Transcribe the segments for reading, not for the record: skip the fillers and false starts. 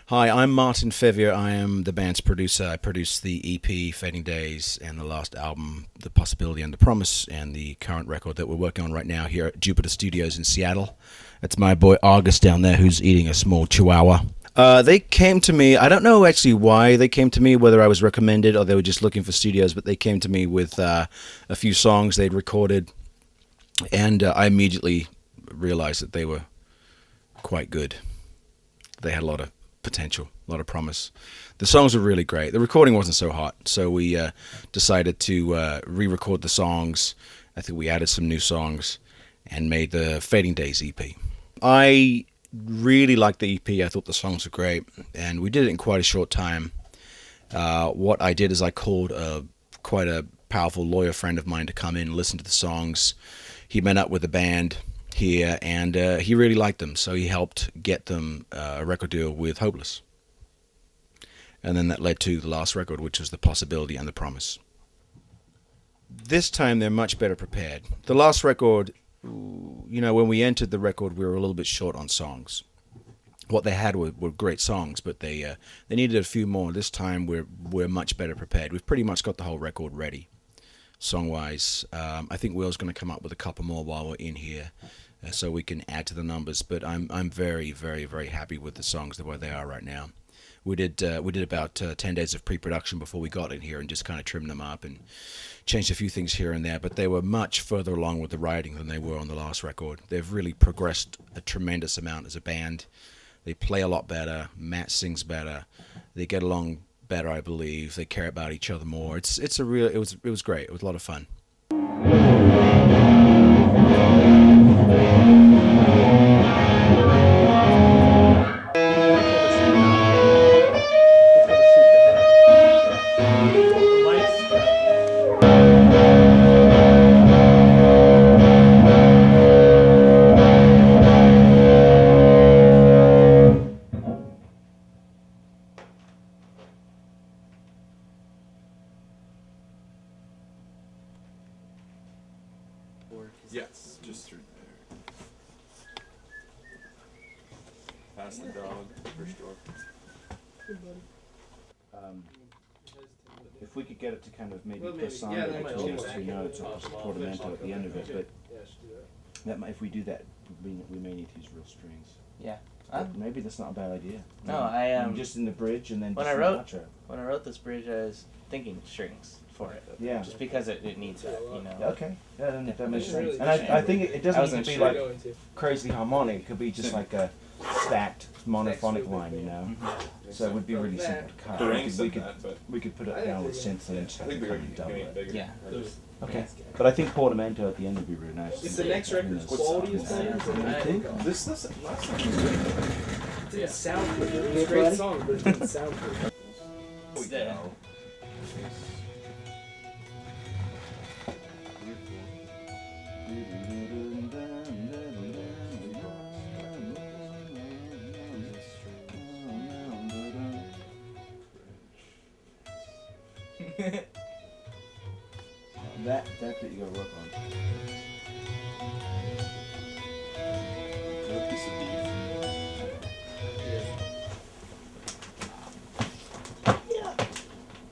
Hi, I'm Martin Fevier. I am the band's producer. I produced the EP Fading Days and the last album, The Possibility and the Promise, and the current record that we're working on right now here at Jupiter Studios in Seattle. It's my boy August down there who's eating a small chihuahua. They came to me, I don't know actually why they came to me, whether I was recommended or they were just looking for studios, but they came to me with a few songs they'd recorded, and I immediately realized that they were quite good. They had a lot of potential, a lot of promise. The songs were really great. The recording wasn't so hot, so we decided to re-record the songs. I think we added some new songs and made the Fading Days EP. I really liked the EP. I thought the songs were great, and we did it in quite a short time. What I did is I called quite a powerful lawyer friend of mine to come in and listen to the songs. He met up with the band here, and he really liked them, so he helped get them a record deal with Hopeless. And then that led to the last record, which was The Possibility and the Promise. This time they're much better prepared. The last record, when we entered the record, we were a little bit short on songs. What they had were great songs, but they needed a few more. This time we're much better prepared. We've pretty much got the whole record ready, song-wise. I think Will's going to come up with a couple more while we're in here, so we can add to the numbers. But I'm very, very, very happy with the songs the way they are right now. We did about 10 days of pre-production before we got in here and just kind of trimmed them up and changed a few things here and there, but they were much further along with the writing than they were on the last record. They've really progressed a tremendous amount as a band. They play a lot better. Matt sings better. They get along better, I believe. They care about each other more. It was great. It was a lot of fun. Yes, just through there. Pass the dog, first door. If we could get it to kind of maybe persona between those two notes or portamento at the end of it, but if we do that, we may need to use real strings. Yeah. Maybe that's not a bad idea. No, I just in the bridge and then when just I wrote in the outro. when I wrote this bridge, I was thinking strings for it. Yeah. Just because it needs that, Okay. Yeah, then that makes sense. Really And I think it doesn't need wasn't to be sure. like crazy harmonic. It could be just like a stacked monophonic line, So it would be really simple to cut. The ring said We could put it down with synth and just I have think it they're kind of double getting it. bigger. Yeah. Okay. But I think portamento at the end would be really nice. Is the next record's quality is better? I think. This last time was good. It didn't sound good. It was a great song, but it didn't sound good. Still. That's what you gotta work on. Another piece of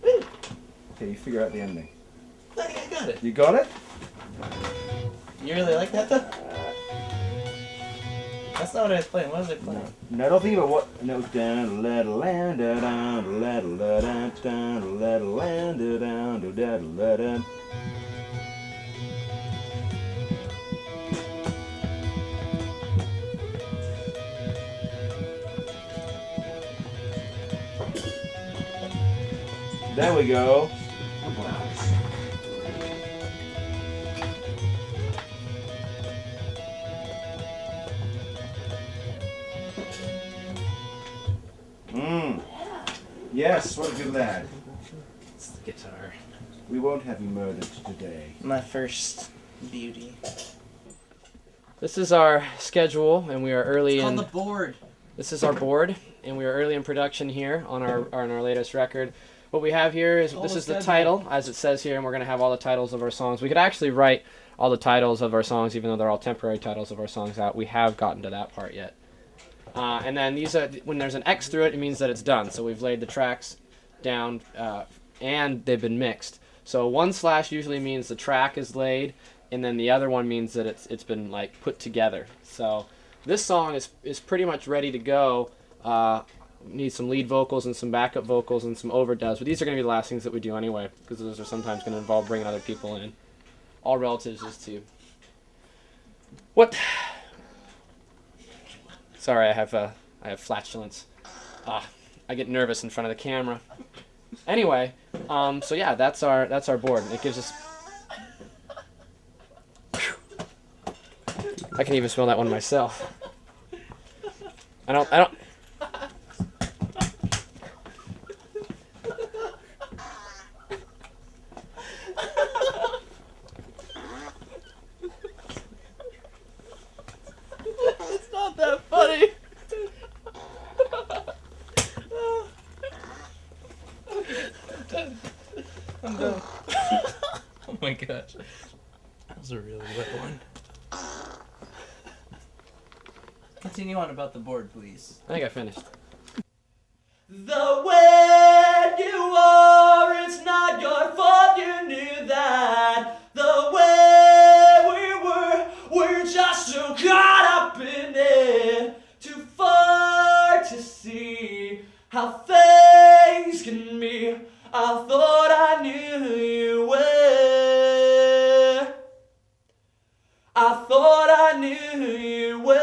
beef. Okay, you figure out the ending. I think I got it. You got it? You really like that though? That's not what I was playing. What was I playing? No, don't think about what. And that was down, let land, down, let down, let land, down, let down. There we go. Yes, what a good lad. It's the guitar. We won't have you murdered today. My first beauty. This is our schedule, and we are early It's in. called the board. This is our board, and we are early in production here on our latest record. What we have here is this is the title, as it says here, and we're going to have all the titles of our songs. We could actually write all the titles of our songs, even though they're all temporary titles of our songs out. We have gotten to that part yet. And then these are, when there's an X through it, it means that it's done. So we've laid the tracks down and they've been mixed. So 1/ usually means the track is laid, and then the other one means that it's been like put together. So this song is pretty much ready to go. Need some lead vocals and some backup vocals and some overdubs, but these are going to be the last things that we do anyway, because those are sometimes going to involve bringing other people in. All relatives is to what? Sorry, I have flatulence. I get nervous in front of the camera. Anyway, so yeah, that's our board. It gives us. I can even smell that one myself. I don't. It's not that funny. I'm done. Oh my gosh. That was a really wet one. Continue on about the board, please. I think I finished. The way you are, it's not your fault, you knew that. The way we're just so caught up in it. Too far to see how things can be. I thought I knew you were. I thought I knew you were.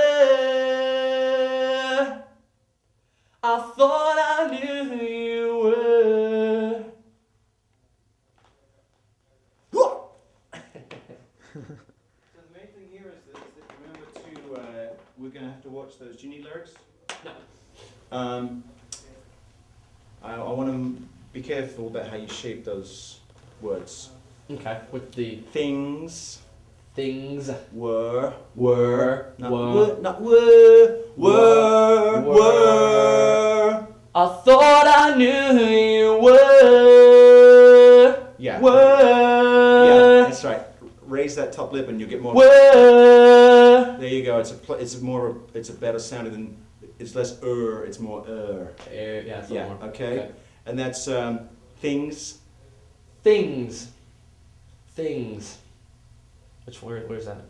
I thought I knew you were. So the main thing here is that remember to we're going to have to watch those. Do you need lyrics? No. I want to be careful about how you shape those words. Okay. With the Things were, not were. not were. I thought I knew you were. Yeah. Were. Yeah, that's right. Raise that top lip and you'll get more. Were. There you go. It's a better sounding than. It's less it's more Yeah, it's a Yeah. little more. Okay. And that's things. Things. Which word? Where's that?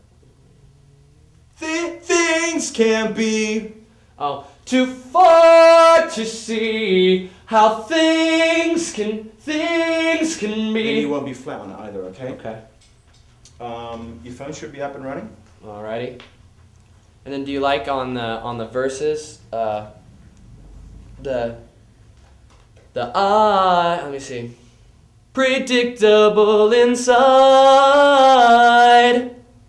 Things can be. Oh, too far to see how things can And be. you won't be flat on it either. Okay. Okay. Your phone should be up and running. Alrighty. And then do you like on the verses the let me see. Predictable inside.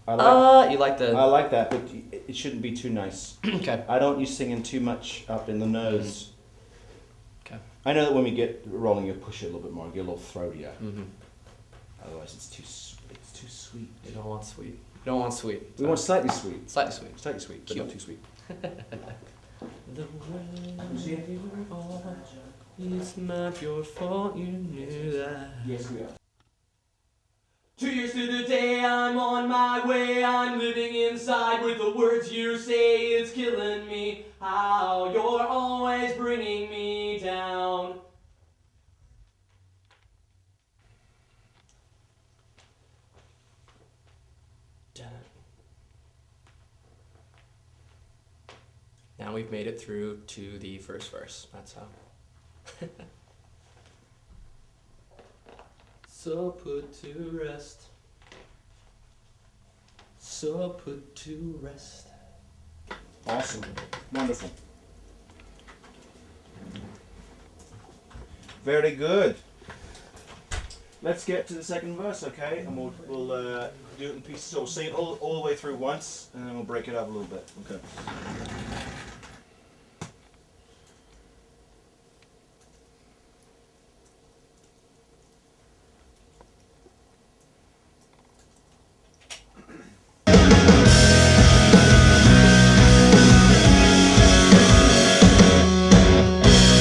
You like the I like that, but it shouldn't be too nice. okay. I don't want you singing too much up in the nose. Okay. I know that when we get rolling, you push it a little bit more, get a little throatier. Mm-hmm. Otherwise, it's too sweet. You don't want sweet. You don't want sweet. We want slightly sweet. Slightly sweet. Slightly sweet, but Cute. not too sweet. The way you are, it's not your fault, you knew that. Yes, we are. 2 years to the day I'm on my way. I'm living inside with the words you say. It's killing me how you're always bringing me down. Now we've made it through to the first verse. That's how. So put to rest. So put to rest. Awesome. Wonderful. Very good. Let's get to the second verse, okay? And we'll do it in pieces. So we'll sing it all the way through once, and then we'll break it up a little bit. Okay.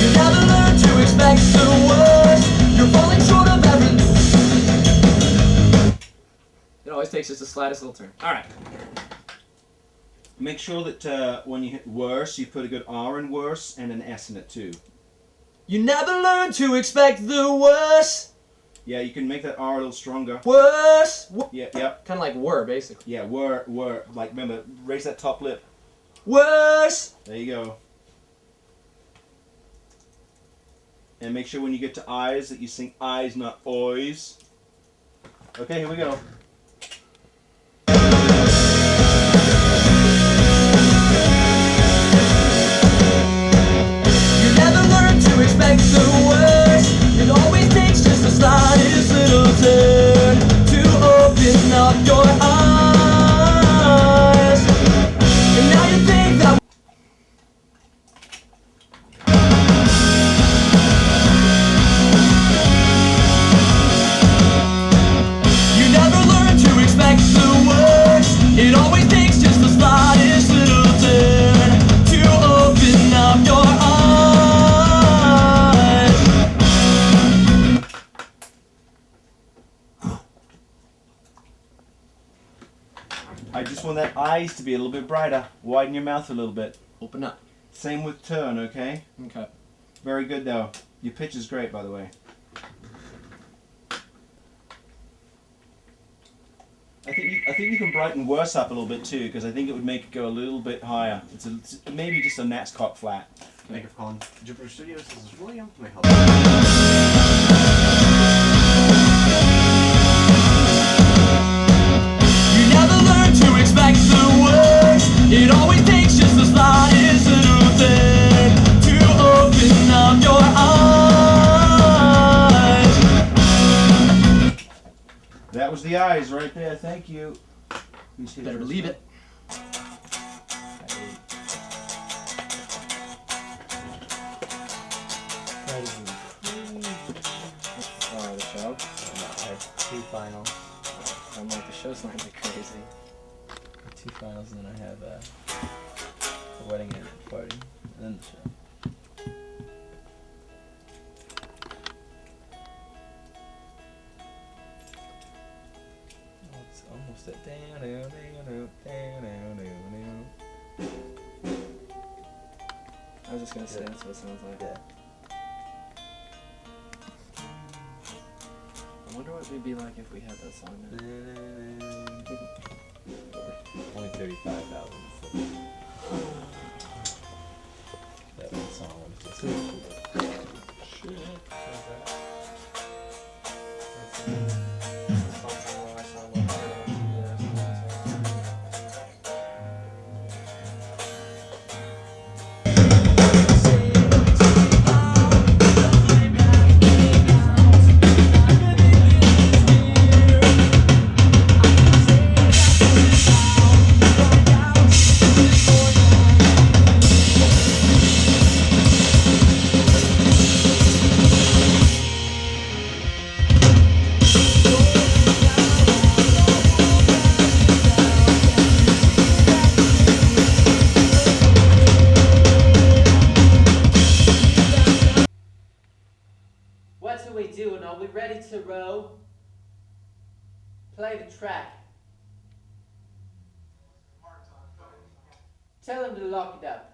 You never learn to expect the worst. You're falling short of every. It always takes just the slightest little turn. All right. Make sure that when you hit worse, you put a good R in worse and an S in it too. You never learn to expect the worst. Yeah, you can make that R a little stronger. Worst. Yeah, yeah, Kind of like were, basically. yeah. Were. Like, remember, raise that top lip. Worst. There you go. And make sure when you get to eyes that you sing eyes, not oys. Okay, here we go. You never learn to expect the worst. It always takes just the slightest little turn to open up your eyes. And now you think that you never learn to expect the worst. It always takes just the slightest little turn to open up your eyes. I just want that eyes to be a little bit brighter. Widen your mouth a little bit. Open up. Same with turn, okay? Okay. Very good though. Your pitch is great, by the way. I think you can brighten worse up a little bit too, because I think it would make it go a little bit higher. It's maybe just a Nat's cock flat. Thank you for calling Jupiter Studios. This is William. May I help You never learn to expect the worst. It always takes just the slightest little thing to open up your eyes. That was the eyes right there. Thank you. Better leave it. Oh, the show? I have 2 finals. I'm like, the show's not gonna be crazy. 2 finals, and then I have the wedding and party, and then the show. Oh, it's almost at I was just gonna say, that's what it sounds like. Yeah. I wonder what we'd be like if we had that song now. Only 35,000. So. That one song was just shit. What are we doing? Are we ready to row? Play the track. Tell him to lock it up.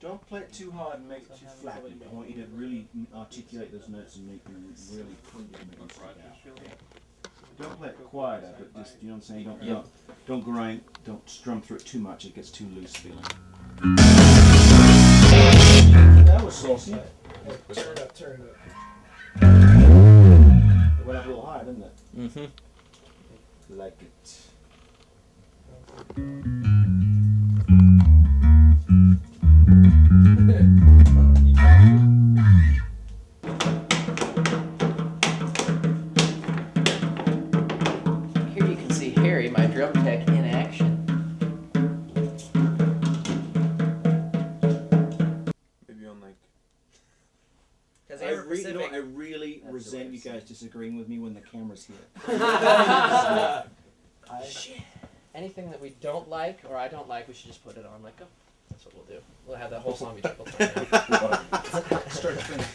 Don't play it too hard and make it too flat. I want you to really articulate those notes and make them really make them stick out. Don't play it quieter, but just, you know what I'm saying? Don't grind, don't strum through it too much, it gets too loose feeling. see? Turn it up, turn it up. It went up a little high, didn't it? Mm-hmm. Like it. Here you can see Harry, my drum tech, in action. Maybe on like. Because I really That's resent the you way guys disagreeing with me when the camera's here. Shit. Anything that we don't like or I don't like, we should just put it on. Like, oh, that's what we'll do. We'll have that whole song be triple time. Start to finish.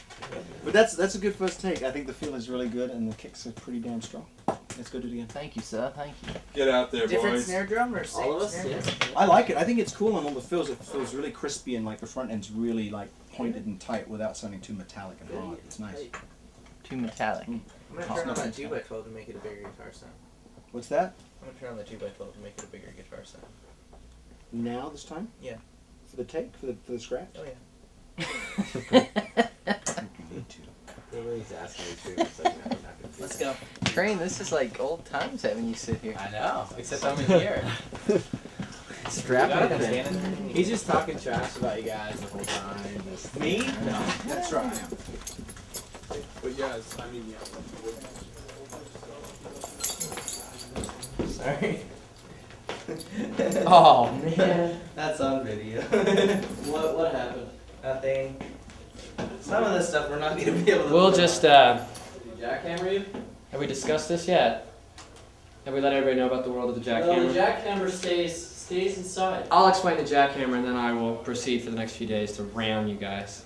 But that's a good first take. I think the feel is really good and the kicks are pretty damn strong. Let's go do it again. Thank you, sir. Thank you. Get out there, Different boys. snare drum or same All of us? snare drum? I like it. I think it's cool on all the fills. It feels really crispy and like the front end's really like pointed and tight without sounding too metallic and hard. It's nice. Too metallic. Mm. I'm gonna turn on that 2x12 to make it a bigger guitar sound. What's that? I'm gonna turn on the 2x12 to make it a bigger guitar sound. Now this time? Yeah. For the take? For the scratch? Oh yeah. You need to. Nobody's asking me to. It's like, no, I'm not gonna do Let's that. go. Train, this is like old times having you sit here. I know, except I'm in here. Strap You it gotta in. understand. He's just talking trash about you guys the whole time. Just, Me? no. That's right. But yes, I mean, yeah. Sorry. Oh man, that's on video. What happened? Nothing. Some of this stuff we're not gonna be able to. We'll just, jackhammer you? Have we discussed this yet? Have we let everybody know about the world of the jackhammer? the jackhammer stays inside. I'll explain the jackhammer and then I will proceed for the next few days to ram you guys.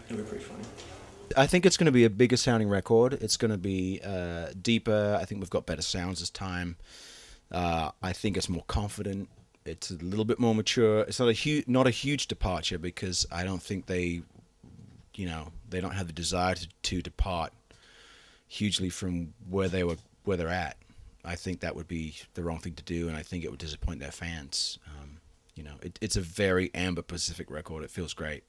It'll be pretty funny. I think it's going to be a bigger sounding record. It's going to be deeper. I think we've got better sounds this time. I think it's more confident. It's a little bit more mature. It's not a huge departure because I don't think they don't have the desire to depart hugely from where they're at. I think that would be the wrong thing to do, and I think it would disappoint their fans. It's a very Amber Pacific record. It feels great.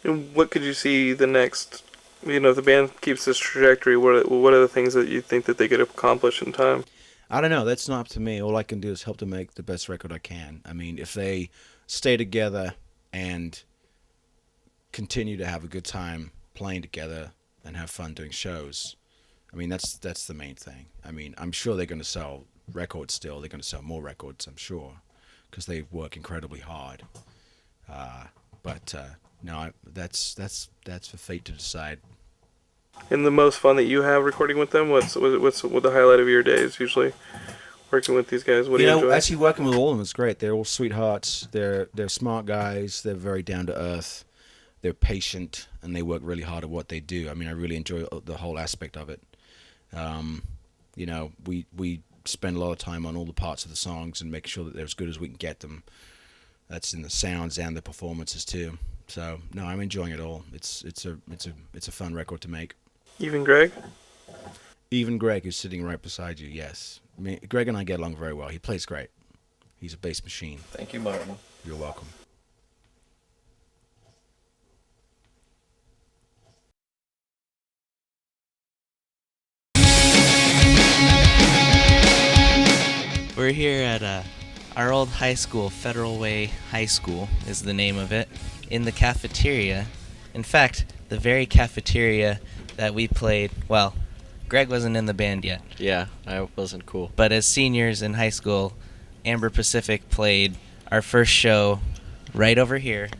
And what could you see the next? If the band keeps this trajectory, what are the things that you think that they could accomplish in time? I don't know. That's not up to me. All I can do is help to make the best record I can. I mean, if they stay together and continue to have a good time playing together and have fun doing shows, I mean, that's the main thing. I mean, I'm sure they're going to sell records still. They're going to sell more records, I'm sure, because they work incredibly hard. No, that's for fate to decide. And the most fun that you have recording with them, what's the highlight of your days usually? Working with these guys, what do you enjoy? Actually working with all of them is great. They're all sweethearts. They're smart guys. They're very down to earth. They're patient, and they work really hard at what they do. I mean, I really enjoy the whole aspect of it. We spend a lot of time on all the parts of the songs and make sure that they're as good as we can get them. That's in the sounds and the performances too. So no, I'm enjoying it all. It's a fun record to make. Even Greg? Even Greg, who's sitting right beside you, yes. Greg and I get along very well. He plays great. He's a bass machine. Thank you, Martin. You're welcome. We're here at our old high school, Federal Way High School is the name of it, in the cafeteria. In fact, the very cafeteria that we played, well, Greg wasn't in the band yet. Yeah, I wasn't cool. But as seniors in high school, Amber Pacific played our first show right over here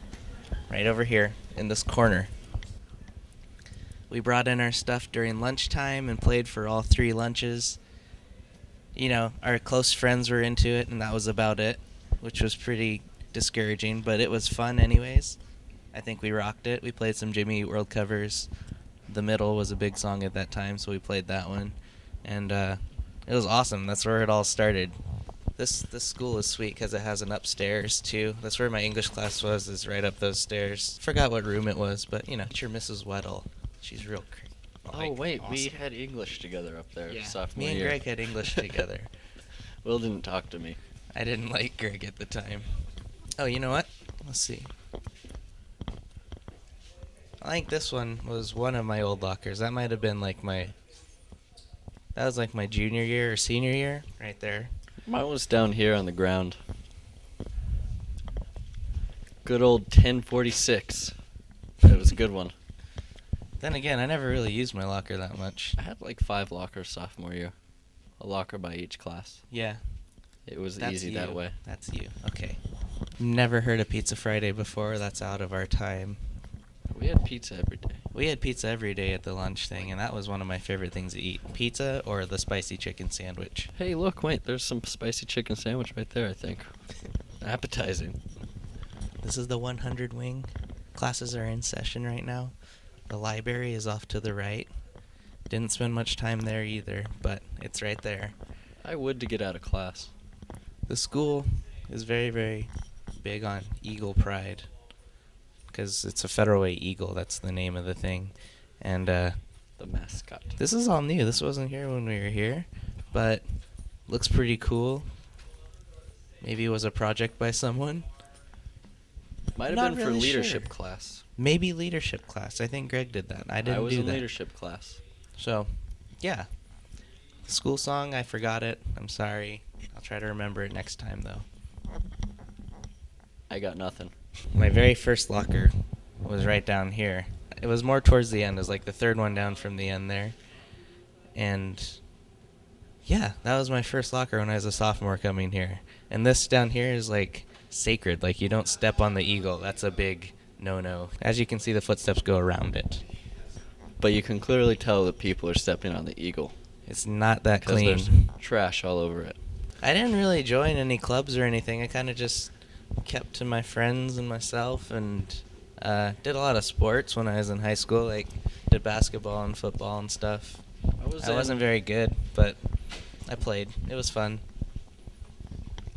in this corner. We brought in our stuff during lunchtime and played for all 3 lunches. Our close friends were into it, and that was about it, which was pretty discouraging, but it was fun anyways. I think we rocked it. We played some Jimmy Eat World covers. The Middle was a big song at that time, so we played that one. And it was awesome. That's where it all started. This school is sweet because it has an upstairs, too. That's where my English class was, is right up those stairs. Forgot what room it was, but, teacher Mrs. Weddle. She's real great. Oh, wait, we had English together up there sophomore Me and year. Greg had English together. Will didn't talk to me. I didn't like Greg at the time. Oh, you know what? Let's see. I think this one was one of my old lockers. That might have been like that was like my junior year or senior year, right there. Mine was down here on the ground. Good old 1046. That was a good one. Then again, I never really used my locker that much. I had like 5 lockers sophomore year. A locker by each class. Yeah. It was That's easy you. that way. That's you. Okay. Never heard of Pizza Friday before. That's out of our time. We had pizza every day. We had pizza every day at the lunch thing, and that was one of my favorite things to eat. Pizza or the spicy chicken sandwich. Hey, look, wait, there's some spicy chicken sandwich right there, I think. Appetizing. This is the 100 wing. Classes are in session right now. The library is off to the right. Didn't spend much time there either, but it's right there. I would to get out of class. The school is very, very big on eagle pride. Because it's a Federal Way Eagle, that's the name of the thing. And The mascot. this is all new. This wasn't here when we were here, but looks pretty cool. Maybe it was a project by someone. Might have Not been for really leadership sure. class. Maybe leadership class. I think Greg did that. I didn't was do in that. leadership class. So, yeah. School song, I forgot it. I'm sorry. I'll try to remember it next time, though. I got nothing. My very first locker was right down here. It was more towards the end. It was like the third one down from the end there. And yeah, that was my first locker when I was a sophomore coming here. And this down here is like sacred. Like you don't step on the eagle. That's a big no-no. As you can see, the footsteps go around it. But you can clearly tell that people are stepping on the eagle. It's not that Because clean. there's trash all over it. I didn't really join any clubs or anything. I kind of just kept to my friends and myself, and did a lot of sports when I was in high school. Like did basketball and football and stuff. I wasn't very good, but I played. It was fun.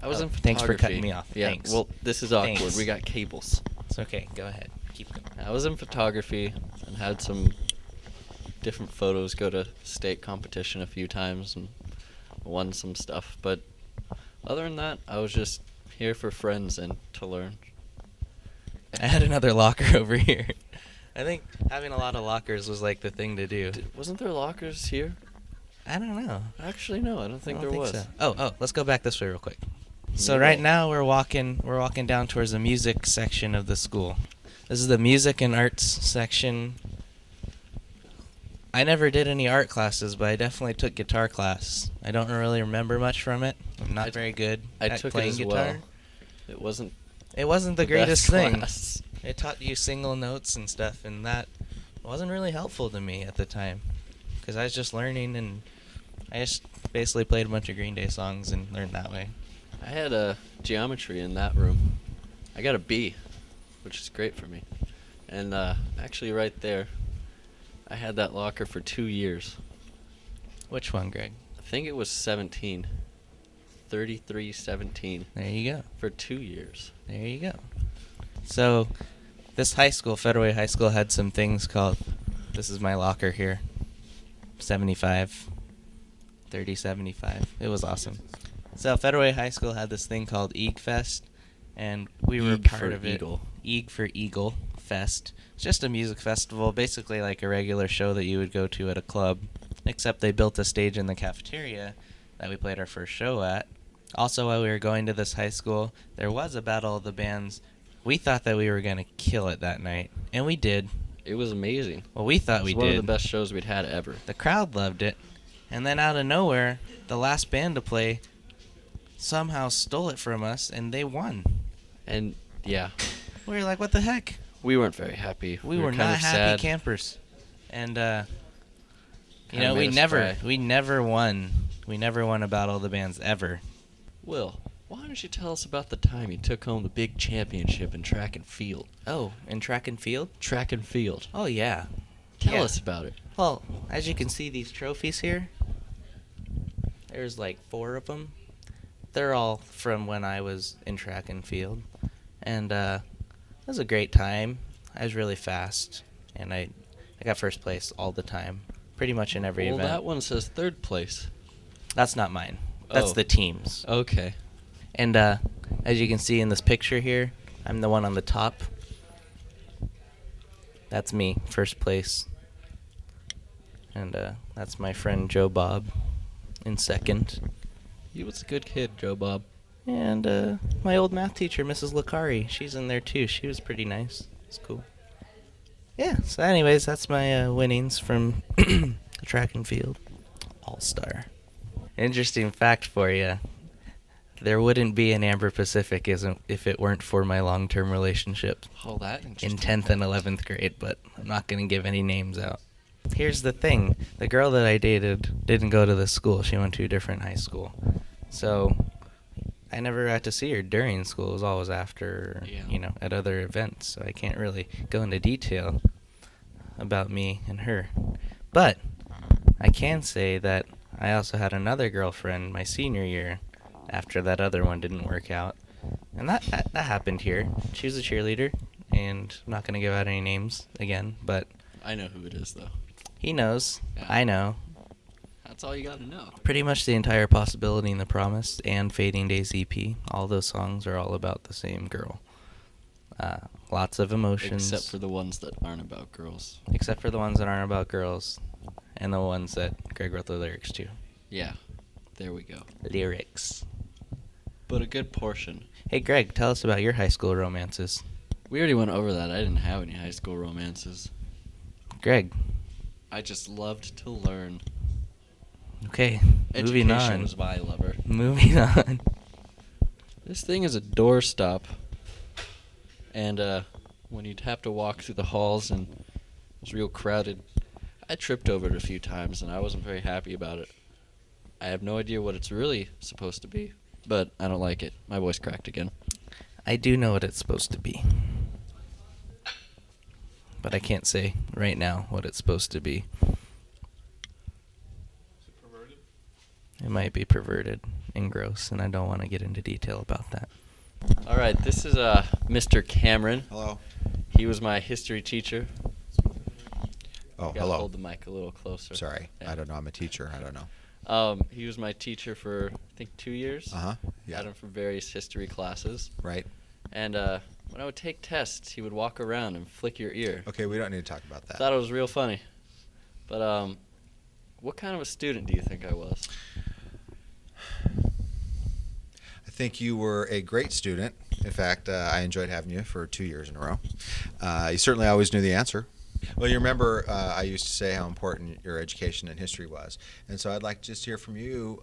I was in photography. Thanks for cutting me off. Yeah, Thanks. well, this is awkward. Thanks. We got cables. It's okay. Go ahead. Keep going. I was in photography and had some different photos go to state competition a few times and won some stuff. But other than that, I was just here for friends and to learn. I had another locker over here. I think having a lot of lockers was like the thing to do. Wasn't there lockers here? I don't know. Actually, no, I don't think there was. So. Oh, let's go back this way real quick. So Yeah. right now we're walking down towards the music section of the school. This is the music and arts section. I never did any art classes, but I definitely took guitar class. I don't really remember much from it. I'm not very good I at took it playing as guitar. well. It wasn't The greatest best thing. class. It taught you single notes and stuff, and that wasn't really helpful to me at the time, because I was just learning, and I just basically played a bunch of Green Day songs and learned that way. I had a geometry in that room. I got a B, which is great for me. And actually right there, I had that locker for 2 years. Which one, Greg? I think it was 17. 3317 There you go. for 2 years. There you go. So, this high school, Federal Way High School, had some things called, this is my locker here, 75, 3075. It was awesome. So, Federal Way High School had this thing called Eag Fest, and we were Eag part for of it. Eagle. Eag for Eagle Fest. It's just a music festival, basically like a regular show that you would go to at a club, except they built a stage in the cafeteria that we played our first show at. Also, while we were going to this high school, there was a battle of the bands. We thought that we were going to kill it that night, and we did. It was amazing. Well, we thought we It was one did. of the best shows we'd had ever. The crowd loved it. And then out of nowhere, the last band to play somehow stole it from us, and they won. And yeah, We were like, what the heck? we weren't very happy. We were kind not of happy sad. campers. And, you Kinda know, made we us never cry. won. We never won a battle of the bands ever. Will, why don't you tell us about the time you took home the big championship in track and field? Oh, in track and field? Track and field. Oh, yeah. Tell Yeah. us about it. Well, as you can see, these trophies here, there's like 4 of them. They're all from when I was in track and field. And it was a great time. I was really fast, and I got first place all the time, pretty much in every Well, event. that one says third place. That's not mine. That's Oh. the team's. Okay. And as you can see in this picture here, I'm the one on the top. That's me, first place. And that's my friend Joe Bob in second. He was a good kid, Joe Bob. And my old math teacher, Mrs. Lacari, she's in there too. She was pretty nice. It's cool. Yeah, so anyways, that's my winnings from the track and field. All-star. Interesting fact for you. There wouldn't be an Amber Pacific if it weren't for my long-term relationship Oh, that in interesting. 10th and 11th grade, but I'm not going to give any names out. Here's the thing. The girl that I dated didn't go to this school. She went to a different high school. So I never got to see her during school. It was always after, Yeah. at other events. So I can't really go into detail about me and her. But I can say that I also had another girlfriend my senior year after that other one didn't work out. And that happened here. She was a cheerleader, and I'm not going to give out any names again, but I know who it is, though. he knows. Yeah. I know. That's all you got to know. Pretty much the entire Possibility and The Promise and Fading Days EP. All those songs are all about the same girl. Lots of emotions. Except for the ones that aren't about girls. Except for the ones that aren't about girls. And the ones that Greg wrote the lyrics to. Yeah. There we go. Lyrics. But a good portion. Hey, Greg, tell us about your high school romances. We already went over that. I didn't have any high school romances. Greg. I just loved to learn. Okay, Education moving on. was my lover. Moving on. This thing is a doorstop. And when you'd have to walk through the halls and it was real crowded, I tripped over it a few times and I wasn't very happy about it. I have no idea what it's really supposed to be, but I don't like it. My voice cracked again. I do know what it's supposed to be. But I can't say right now what it's supposed to be. It might be perverted and gross, and I don't want to get into detail about that. All right, this is Mr. Cameron. Hello. He was my history teacher. Oh, Gotta hello. hold the mic a little closer. Sorry. Yeah. I don't know. I'm a teacher. I don't know. He was my teacher for, I think, 2 years. Uh-huh. Yeah. Had him for various history classes. Right. And when I would take tests, he would walk around and flick your ear. Okay, we don't need to talk about that. Thought it was real funny. But what kind of a student do you think I was? I think you were a great student. In fact, I enjoyed having you for 2 years in a row. You certainly always knew the answer. Well, you remember I used to say how important your education in history was. And so I'd like to just hear from you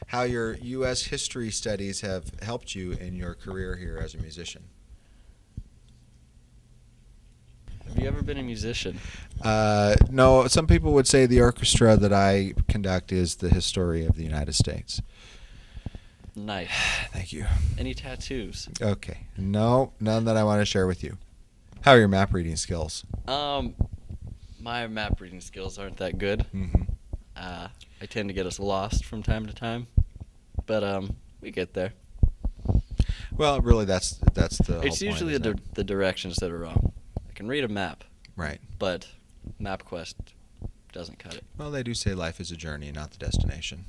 how your U.S. history studies have helped you in your career here as a musician. Have you ever been a musician? No, some people would say the orchestra that I conduct is the history of the United States. Nice. Thank you. Any tattoos? Okay. No, none that I want to share with you. How are your map reading skills? My map reading skills aren't that good. Mm-hmm. I tend to get us lost from time to time, but we get there. Well, really, that's the whole It's point, usually isn't it? the directions that are wrong. I can read a map, Right. but MapQuest doesn't cut it. Well, they do say life is a journey, not the destination.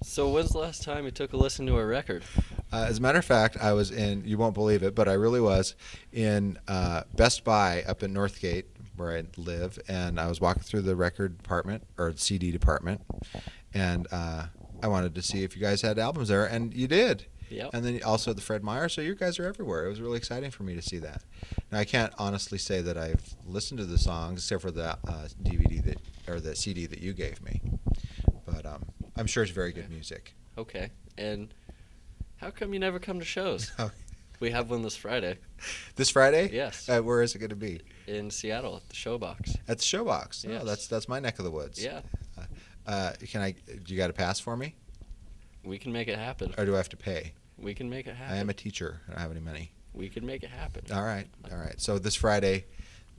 So when's the last time you took a listen to a record? As a matter of fact, I was in, you won't believe it, but I really was, in Best Buy up in Northgate, where I live, and I was walking through the record department, or the CD department, and I wanted to see if you guys had albums there, and you did. Yep. And then also the Fred Meyer, so you guys are everywhere. It was really exciting for me to see that. Now, I can't honestly say that I've listened to the songs, except for the DVD or the CD that you gave me, but I'm sure it's very good music. Okay. And how come you never come to shows? Okay. We have one this Friday This Friday? Yes. Where is it going to be? in Seattle at the Showbox. At the Showbox. Yes. Oh, that's my neck of the woods. Yeah. Do you got a pass for me? We can make it happen. Or do I have to pay? We can make it happen. I am a teacher. I don't have any money. We can make it happen. All right. So this Friday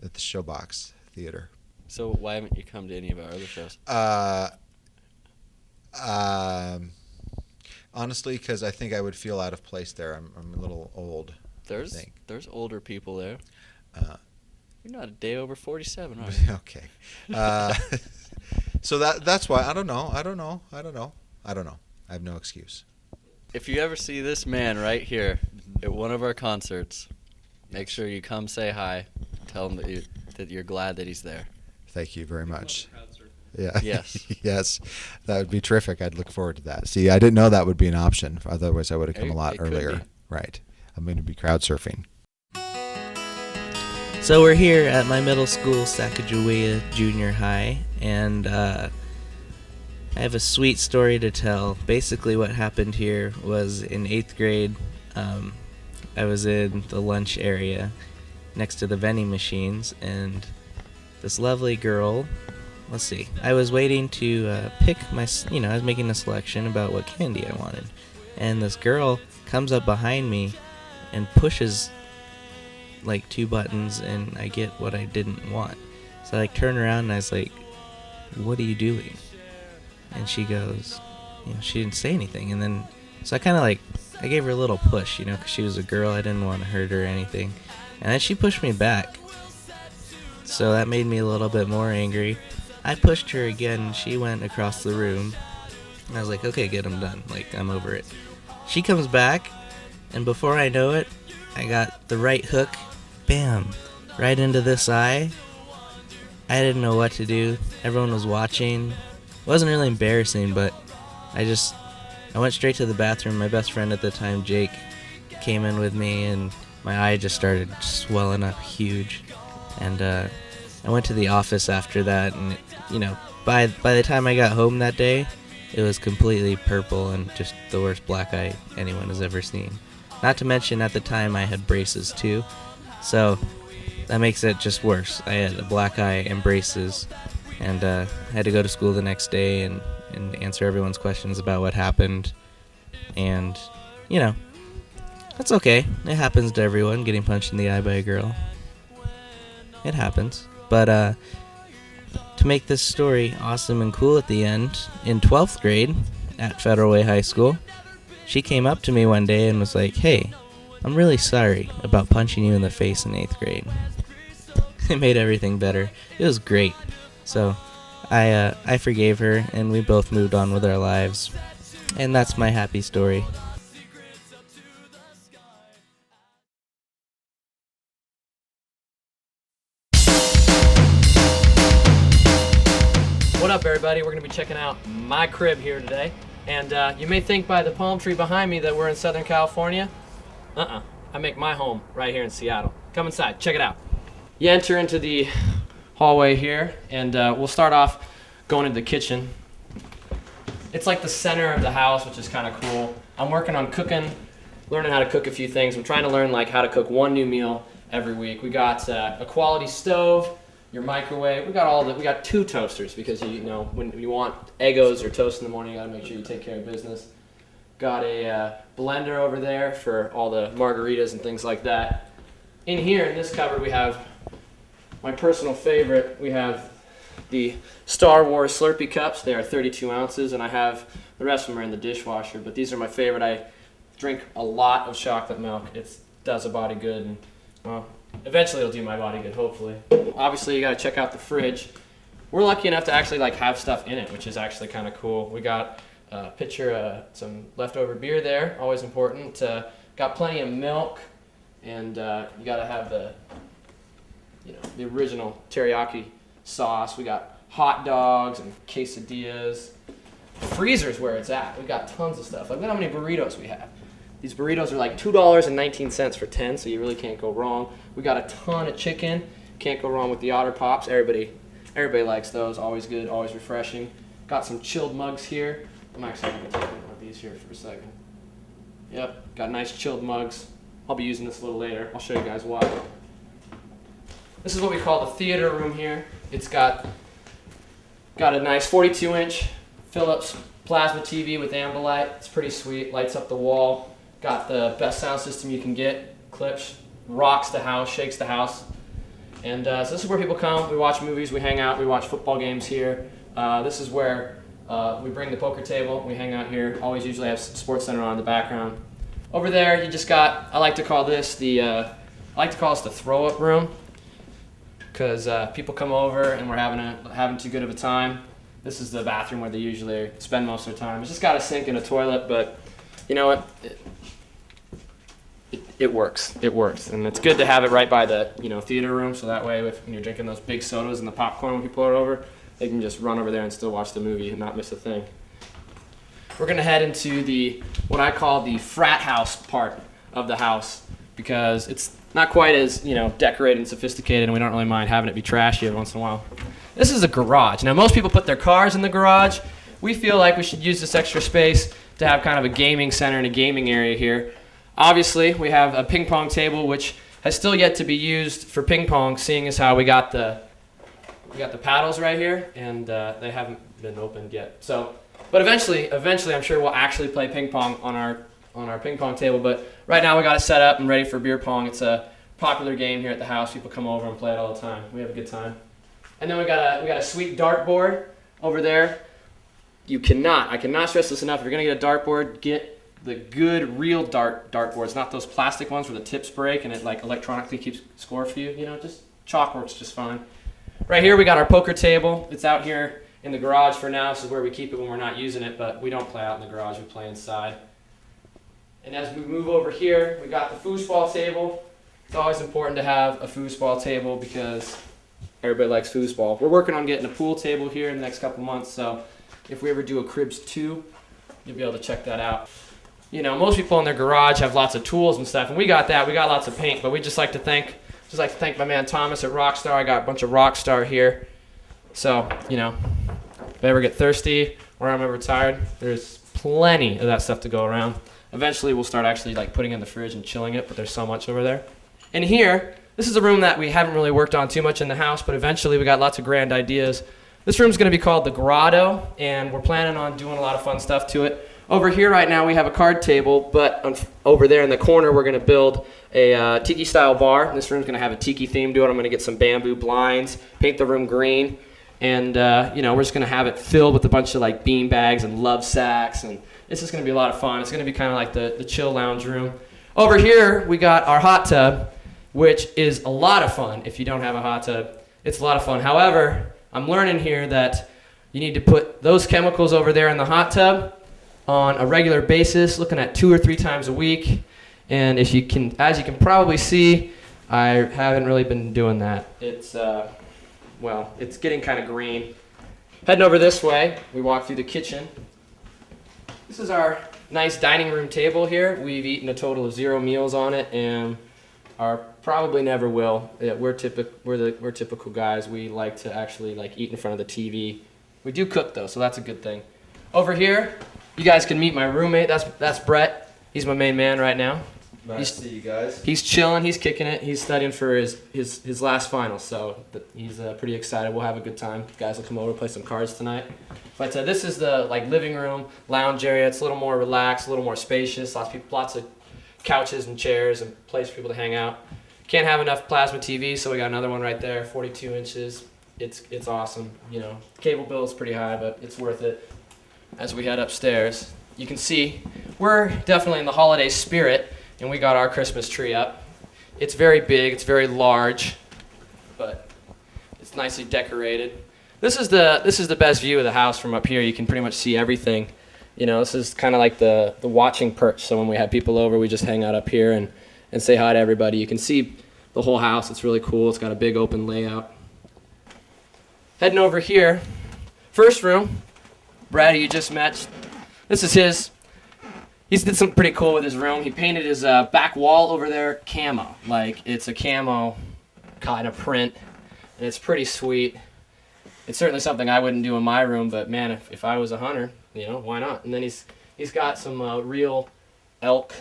at the Showbox Theater. So why haven't you come to any of our other shows? Honestly, because I think I would feel out of place there. I'm a little old. There's older people there. You're not a day over 47, are you? Okay. So that's why I don't know. I have no excuse. If you ever see this man right here at one of our concerts, make sure you come say hi. Tell him that you that you're glad that he's there. Thank you very much. Yeah. Yes. Yes. That would be terrific. I'd look forward to that. See, I didn't know that would be an option. Otherwise, I would have come a lot It could earlier. be. Right. I'm going to be crowd surfing. So we're here at my middle school, Sacagawea Junior High, and I have a sweet story to tell. Basically what happened here was in 8th grade, I was in the lunch area next to the vending machines, and this lovely girl, let's see, I was waiting to pick my, I was making a selection about what candy I wanted, and this girl comes up behind me and pushes like 2 buttons, and I get what I didn't want. So I turn around and I was like, what are you doing? And she goes, she didn't say anything. And then, so I kind of I gave her a little push, because she was a girl. I didn't want to hurt her or anything. And then she pushed me back. So that made me a little bit more angry. I pushed her again. She went across the room. And I was like, okay, good, I'm done. I'm over it. She comes back, and before I know it, I got the right hook, bam, right into this eye. I didn't know what to do. Everyone was watching. It wasn't really embarrassing, but I went straight to the bathroom. My best friend at the time, Jake, came in with me, and my eye just started swelling up huge. And I went to the office after that, and by the time I got home that day, it was completely purple and just the worst black eye anyone has ever seen. Not to mention, at the time, I had braces too, so that makes it just worse. I had a black eye and braces, and I had to go to school the next day and answer everyone's questions about what happened. And, that's okay. It happens to everyone, getting punched in the eye by a girl. It happens. But to make this story awesome and cool at the end, in 12th grade at Federal Way High School, she came up to me one day and was like, hey, I'm really sorry about punching you in the face in 8th grade. It made everything better. It was great. So I forgave her, and we both moved on with our lives. And that's my happy story. What up, everybody? We're going to be checking out my crib here today. And you may think by the palm tree behind me that we're in Southern California. I make my home right here in Seattle. Come inside. Check it out. You enter into the hallway here, and we'll start off going into the kitchen. It's like the center of the house, which is kind of cool. I'm working on learning how to cook a few things. I'm trying to learn how to cook one new meal every week. We got a quality stove, your microwave. We got 2 toasters because when you want Eggos or toast in the morning, you gotta make sure you take care of business. Got a blender over there for all the margaritas and things like that. In here, in this cupboard, we have my personal favorite. We have the Star Wars Slurpee cups. They are 32 ounces, and I have the rest of them are in the dishwasher. But these are my favorite. I drink a lot of chocolate milk. It does a body good, and well, eventually it'll do my body good, hopefully. Obviously, you gotta check out the fridge. We're lucky enough to actually have stuff in it, which is actually kind of cool. We got a pitcher, some leftover beer there, always important. Got plenty of milk, and you gotta have the original teriyaki sauce. We got hot dogs and quesadillas. Freezer's where it's at. We got tons of stuff. Look at how many burritos we have. These burritos are $2.19 for 10, so you really can't go wrong. We got a ton of chicken. Can't go wrong with the Otter Pops. Everybody likes those. Always good, always refreshing. Got some chilled mugs here. I'm actually going to take one of these here for a second. Yep, got nice chilled mugs. I'll be using this a little later. I'll show you guys why. This is what we call the theater room here. It's got a nice 42-inch Philips plasma TV with Ambilight. It's pretty sweet. Lights up the wall. Got the best sound system you can get. Clips, rocks the house, shakes the house. And so this is where people come. We watch movies, we hang out, we watch football games here. This is where we bring the poker table. We hang out here. Always usually have Sports Center on in the background. Over there, you just got, I like to call this the throw-up room, because people come over and we're having too good of a time. This is the bathroom where they usually spend most of their time. It's just got a sink and a toilet, but you know what? it works. It works, and it's good to have it right by the theater room, so that way when you're drinking those big sodas and the popcorn when people are over, they can just run over there and still watch the movie and not miss a thing. We're gonna head into what I call the frat house part of the house, because it's not quite as decorated and sophisticated, and we don't really mind having it be trashy every once in a while. This is a garage. Now most people put their cars in the garage. We feel like we should use this extra space to have kind of a gaming center and a gaming area here. Obviously, we have a ping pong table, which has still yet to be used for ping pong, seeing as how we got the paddles right here, and they haven't been opened yet. So, but eventually, I'm sure we'll actually play ping pong on our ping pong table. But right now, we got it set up and ready for beer pong. It's a popular game here at the house. People come over and play it all the time. We have a good time. And then we got a sweet dartboard over there. I cannot stress this enough. If you're gonna get a dartboard, get the good real dartboards, not those plastic ones where the tips break and it like electronically keeps score for you. Just chalk works just fine. Right here we got our poker table. It's out here in the garage for now. This is where we keep it when we're not using it, but we don't play out in the garage. We play inside. And as we move over here, we got the foosball table. It's always important to have a foosball table because everybody likes foosball. We're working on getting a pool table here in the next couple months, so if we ever do a Cribs 2, you'll be able to check that out. Most people in their garage have lots of tools and stuff, and we got that. We got lots of paint, but we just like to thank my man Thomas at Rockstar. I got a bunch of Rockstar here. So, if I ever get thirsty or I'm ever tired, there's plenty of that stuff to go around. Eventually, we'll start actually like putting it in the fridge and chilling it, but there's so much over there. And here, this is a room that we haven't really worked on too much in the house, but eventually we got lots of grand ideas. This room's going to be called the Grotto, and we're planning on doing a lot of fun stuff to it. Over here right now we have a card table, but over there in the corner we're going to build a tiki-style bar. This room's going to have a tiki theme to it. I'm going to get some bamboo blinds, paint the room green, and we're just going to have it filled with a bunch of like bean bags and love sacks, and it's just going to be a lot of fun. It's going to be kind of like the chill lounge room. Over here we got our hot tub, which is a lot of fun. If you don't have a hot tub, it's a lot of fun. However, I'm learning here that you need to put those chemicals over there in the hot tub on a regular basis, looking at 2 or 3 times a week. And as you can probably see, I haven't really been doing that. It's getting kind of green. Heading over this way, we walk through the kitchen. This is our nice dining room table here. We've eaten a total of 0 meals on it, and probably never will. Yeah, we're typical guys. We like to actually eat in front of the TV. We do cook though, so that's a good thing. Over here, you guys can meet my roommate. That's Brett. He's my main man right now. Nice to see you guys. He's chilling. He's kicking it. He's studying for his last final, so he's pretty excited. We'll have a good time. You guys will come over, play some cards tonight. But this is the living room, lounge area. It's a little more relaxed, a little more spacious. Lots of couches and chairs and place for people to hang out. Can't have enough plasma TV, so we got another one right there, 42 inches. It's awesome. Cable bill is pretty high, but it's worth it. As we head upstairs, you can see we're definitely in the holiday spirit, and we got our Christmas tree up. It's very big, it's very large, but it's nicely decorated. This is the best view of the house from up here. You can pretty much see everything. This is kind of like the watching perch. So when we have people over, we just hang out up here and say hi to everybody. You can see the whole house. It's really cool. It's got a big open layout. Heading over here, first room. Brad, who you just met, this is his. He's did something pretty cool with his room. He painted his back wall over there camo. It's a camo kind of print, and it's pretty sweet. It's certainly something I wouldn't do in my room, but man, if I was a hunter, why not? And then he's got some real elk,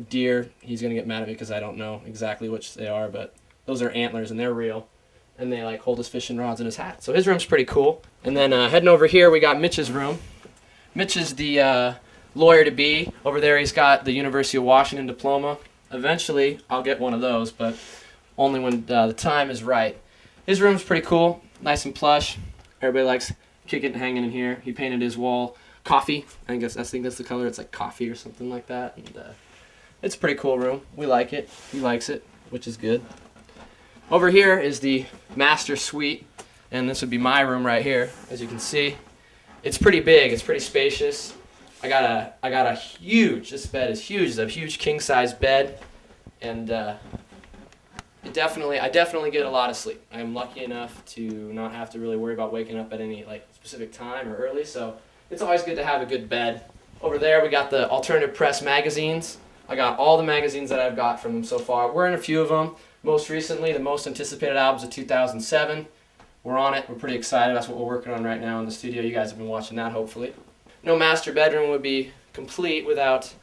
deer. He's gonna get mad at me because I don't know exactly which they are, but those are antlers and they're real. And they hold his fishing rods in his hat. So his room's pretty cool. And then heading over here, we got Mitch's room. Mitch is the lawyer-to-be. Over there, he's got the University of Washington diploma. Eventually, I'll get one of those, but only when the time is right. His room's pretty cool, nice and plush. Everybody likes kicking and hanging in here. He painted his wall coffee. I think that's the color. It's like coffee or something like that. And it's a pretty cool room. We like it. He likes it, which is good. Over here is the master suite, and this would be my room right here. As you can see, it's pretty big. It's pretty spacious. I got a huge. This bed is huge. It's a huge king size bed. and I definitely get a lot of sleep. I'm lucky enough to not have to really worry about waking up at any like specific time or early, so it's always good to have a good bed. Over there we got the alternative press magazines. I got all the magazines that I've got from them so far. We're in a few of them. Most recently, the most anticipated albums of 2007. We're on it. We're pretty excited. That's what we're working on right now in the studio. You guys have been watching that, hopefully. No master bedroom would be complete without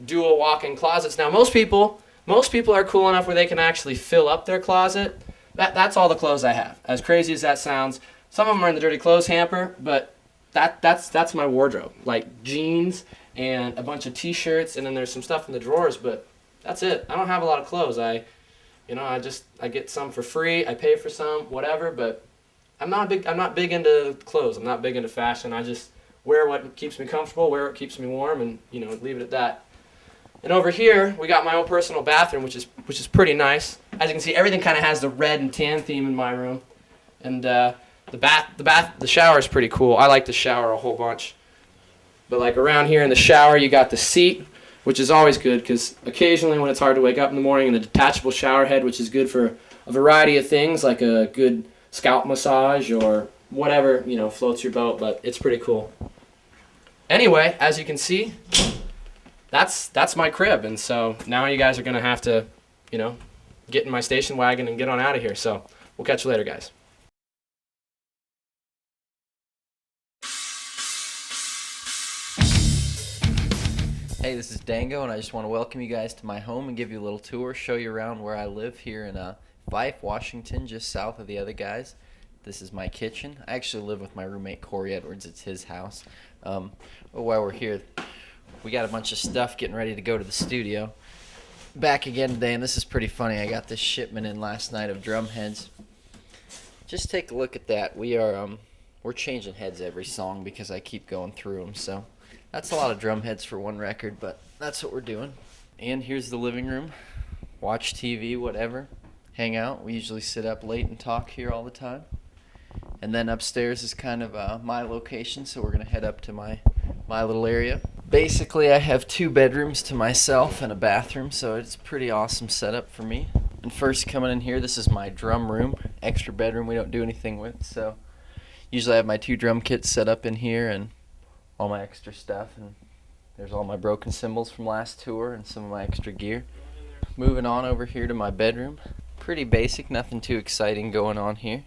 dual walk-in closets. Now, most people are cool enough where they can actually fill up their closet. That's all the clothes I have. As crazy as that sounds, some of them are in the dirty clothes hamper, but that's my wardrobe. Like jeans and a bunch of t-shirts, and then there's some stuff in the drawers, but that's it. I don't have a lot of clothes. I get some for free. I pay for some, whatever, but I'm not big into clothes. I'm not big into fashion. I just wear what keeps me comfortable, wear what keeps me warm, and leave it at that. And over here, we got my own personal bathroom, which is pretty nice. As you can see, everything kind of has the red and tan theme in my room. And the shower is pretty cool. I like to shower a whole bunch. But like around here in the shower, you got the seat, which is always good because occasionally when it's hard to wake up in the morning, and a detachable shower head, which is good for a variety of things, like a good scalp massage or whatever, floats your boat, but it's pretty cool. Anyway, as you can see, that's my crib, and so now you guys are going to have to, get in my station wagon and get on out of here. So we'll catch you later, guys. Hey, this is Dango, and I just want to welcome you guys to my home and give you a little tour, show you around where I live here in Fife, Washington, just south of the other guys. This is my kitchen. I actually live with my roommate, Corey Edwards. It's his house. But while we're here, we got a bunch of stuff getting ready to go to the studio. Back again today, and this is pretty funny. I got this shipment in last night of drum heads. Just take a look at that. We're changing heads every song because I keep going through them, so that's a lot of drum heads for one record, but that's what we're doing. And here's the living room. Watch TV, whatever. Hang out. We usually sit up late and talk here all the time. And then upstairs is kind of my location, so we're going to head up to my little area. Basically, I have 2 bedrooms to myself and a bathroom, so it's a pretty awesome setup for me. And first coming in here, this is my drum room, extra bedroom we don't do anything with, so usually I have my 2 drum kits set up in here and all my extra stuff, and there's all my broken cymbals from last tour and some of my extra gear. Moving on over here to my bedroom. Pretty basic, nothing too exciting going on here.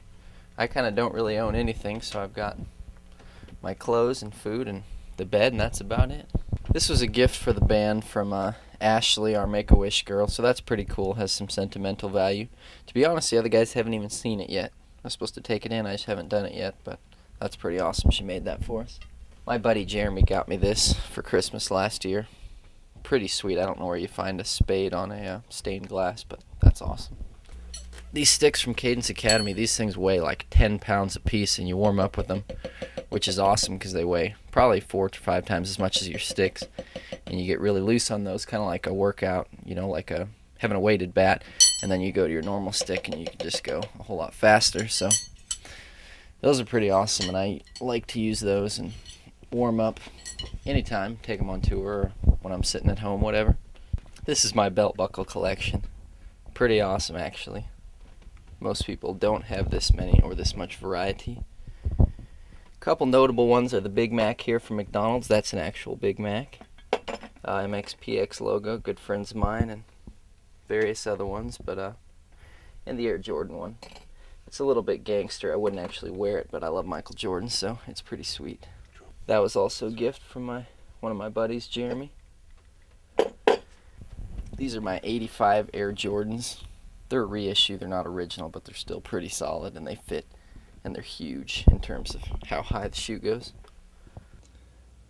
I kind of don't really own anything, so I've got my clothes and food and the bed, and that's about it. This was a gift for the band from Ashley, our Make-A-Wish girl, so that's pretty cool, has some sentimental value. To be honest, the other guys haven't even seen it yet. I was supposed to take it in, I just haven't done it yet, but that's pretty awesome. She made that for us. My buddy Jeremy got me this for Christmas last year. Pretty sweet. I don't know where you find a spade on a stained glass, but that's awesome. These sticks from Cadence Academy, these things weigh like 10 pounds a piece, and you warm up with them, which is awesome because they weigh probably 4 to 5 times as much as your sticks, and you get really loose on those, kind of like a workout, like having a weighted bat, and then you go to your normal stick and you can just go a whole lot faster. So those are pretty awesome, and I like to use those and warm up anytime, take them on tour or when I'm sitting at home, whatever. This is my belt buckle collection. Pretty awesome, actually. Most people don't have this many or this much variety. A couple notable ones are the Big Mac here from McDonald's. That's an actual Big Mac. MXPX logo, good friends of mine, and various other ones, but and the Air Jordan one. It's a little bit gangster. I wouldn't actually wear it, but I love Michael Jordan, so it's pretty sweet. That was also a gift from one of my buddies, Jeremy. These are my 85 Air Jordans. They're a reissue, they're not original, but they're still pretty solid, and they fit, and they're huge in terms of how high the shoe goes.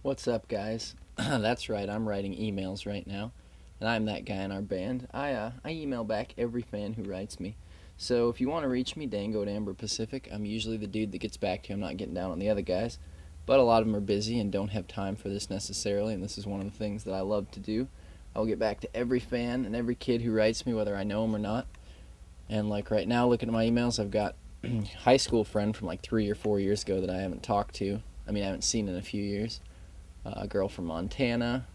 What's up, guys? That's right, I'm writing emails right now, and I'm that guy in our band. I email back every fan who writes me. So if you want to reach me, Dango at Amber Pacific. I'm usually the dude that gets back to you. I'm not getting down on the other guys. But a lot of them are busy and don't have time for this necessarily, and this is one of the things that I love to do. I'll get back to every fan and every kid who writes me, whether I know them or not. And like right now, looking at my emails, I've got a high school friend from like 3 or 4 years ago that I haven't talked to. I haven't seen in a few years. A girl from Montana,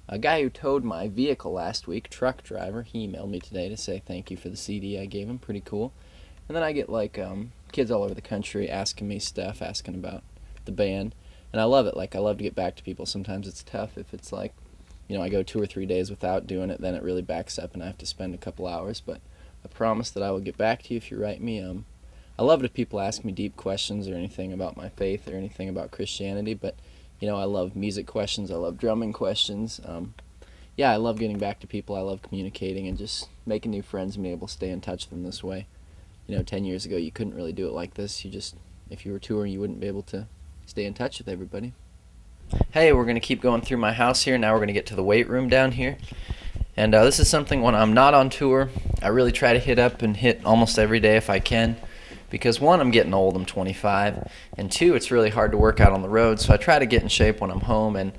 A guy who towed my vehicle last week, truck driver, he emailed me today to say thank you for the CD I gave him. Pretty cool. And then I get like kids all over the country asking me stuff, asking about the band. And I love it. Like, I love to get back to people. Sometimes it's tough if it's like, you know, I go 2 or 3 days without doing it, then it really backs up and I have to spend a couple hours. But I promise that I will get back to you if you write me. I love it if people ask me deep questions or anything about my faith or anything about Christianity, but, you know, I love music questions. I love drumming questions. Yeah, I love getting back to people. I love communicating and just making new friends and being able to stay in touch with them this way. You know, 10 years ago, you couldn't really do it like this. You just, if you were touring, you wouldn't be able to stay in touch with everybody. Hey, we're going to keep going through my house here. Now we're going to get to the weight room down here. And this is something when I'm not on tour, I really try to hit almost every day if I can. Because 1, I'm getting old, I'm 25, and 2, it's really hard to work out on the road, so I try to get in shape when I'm home, and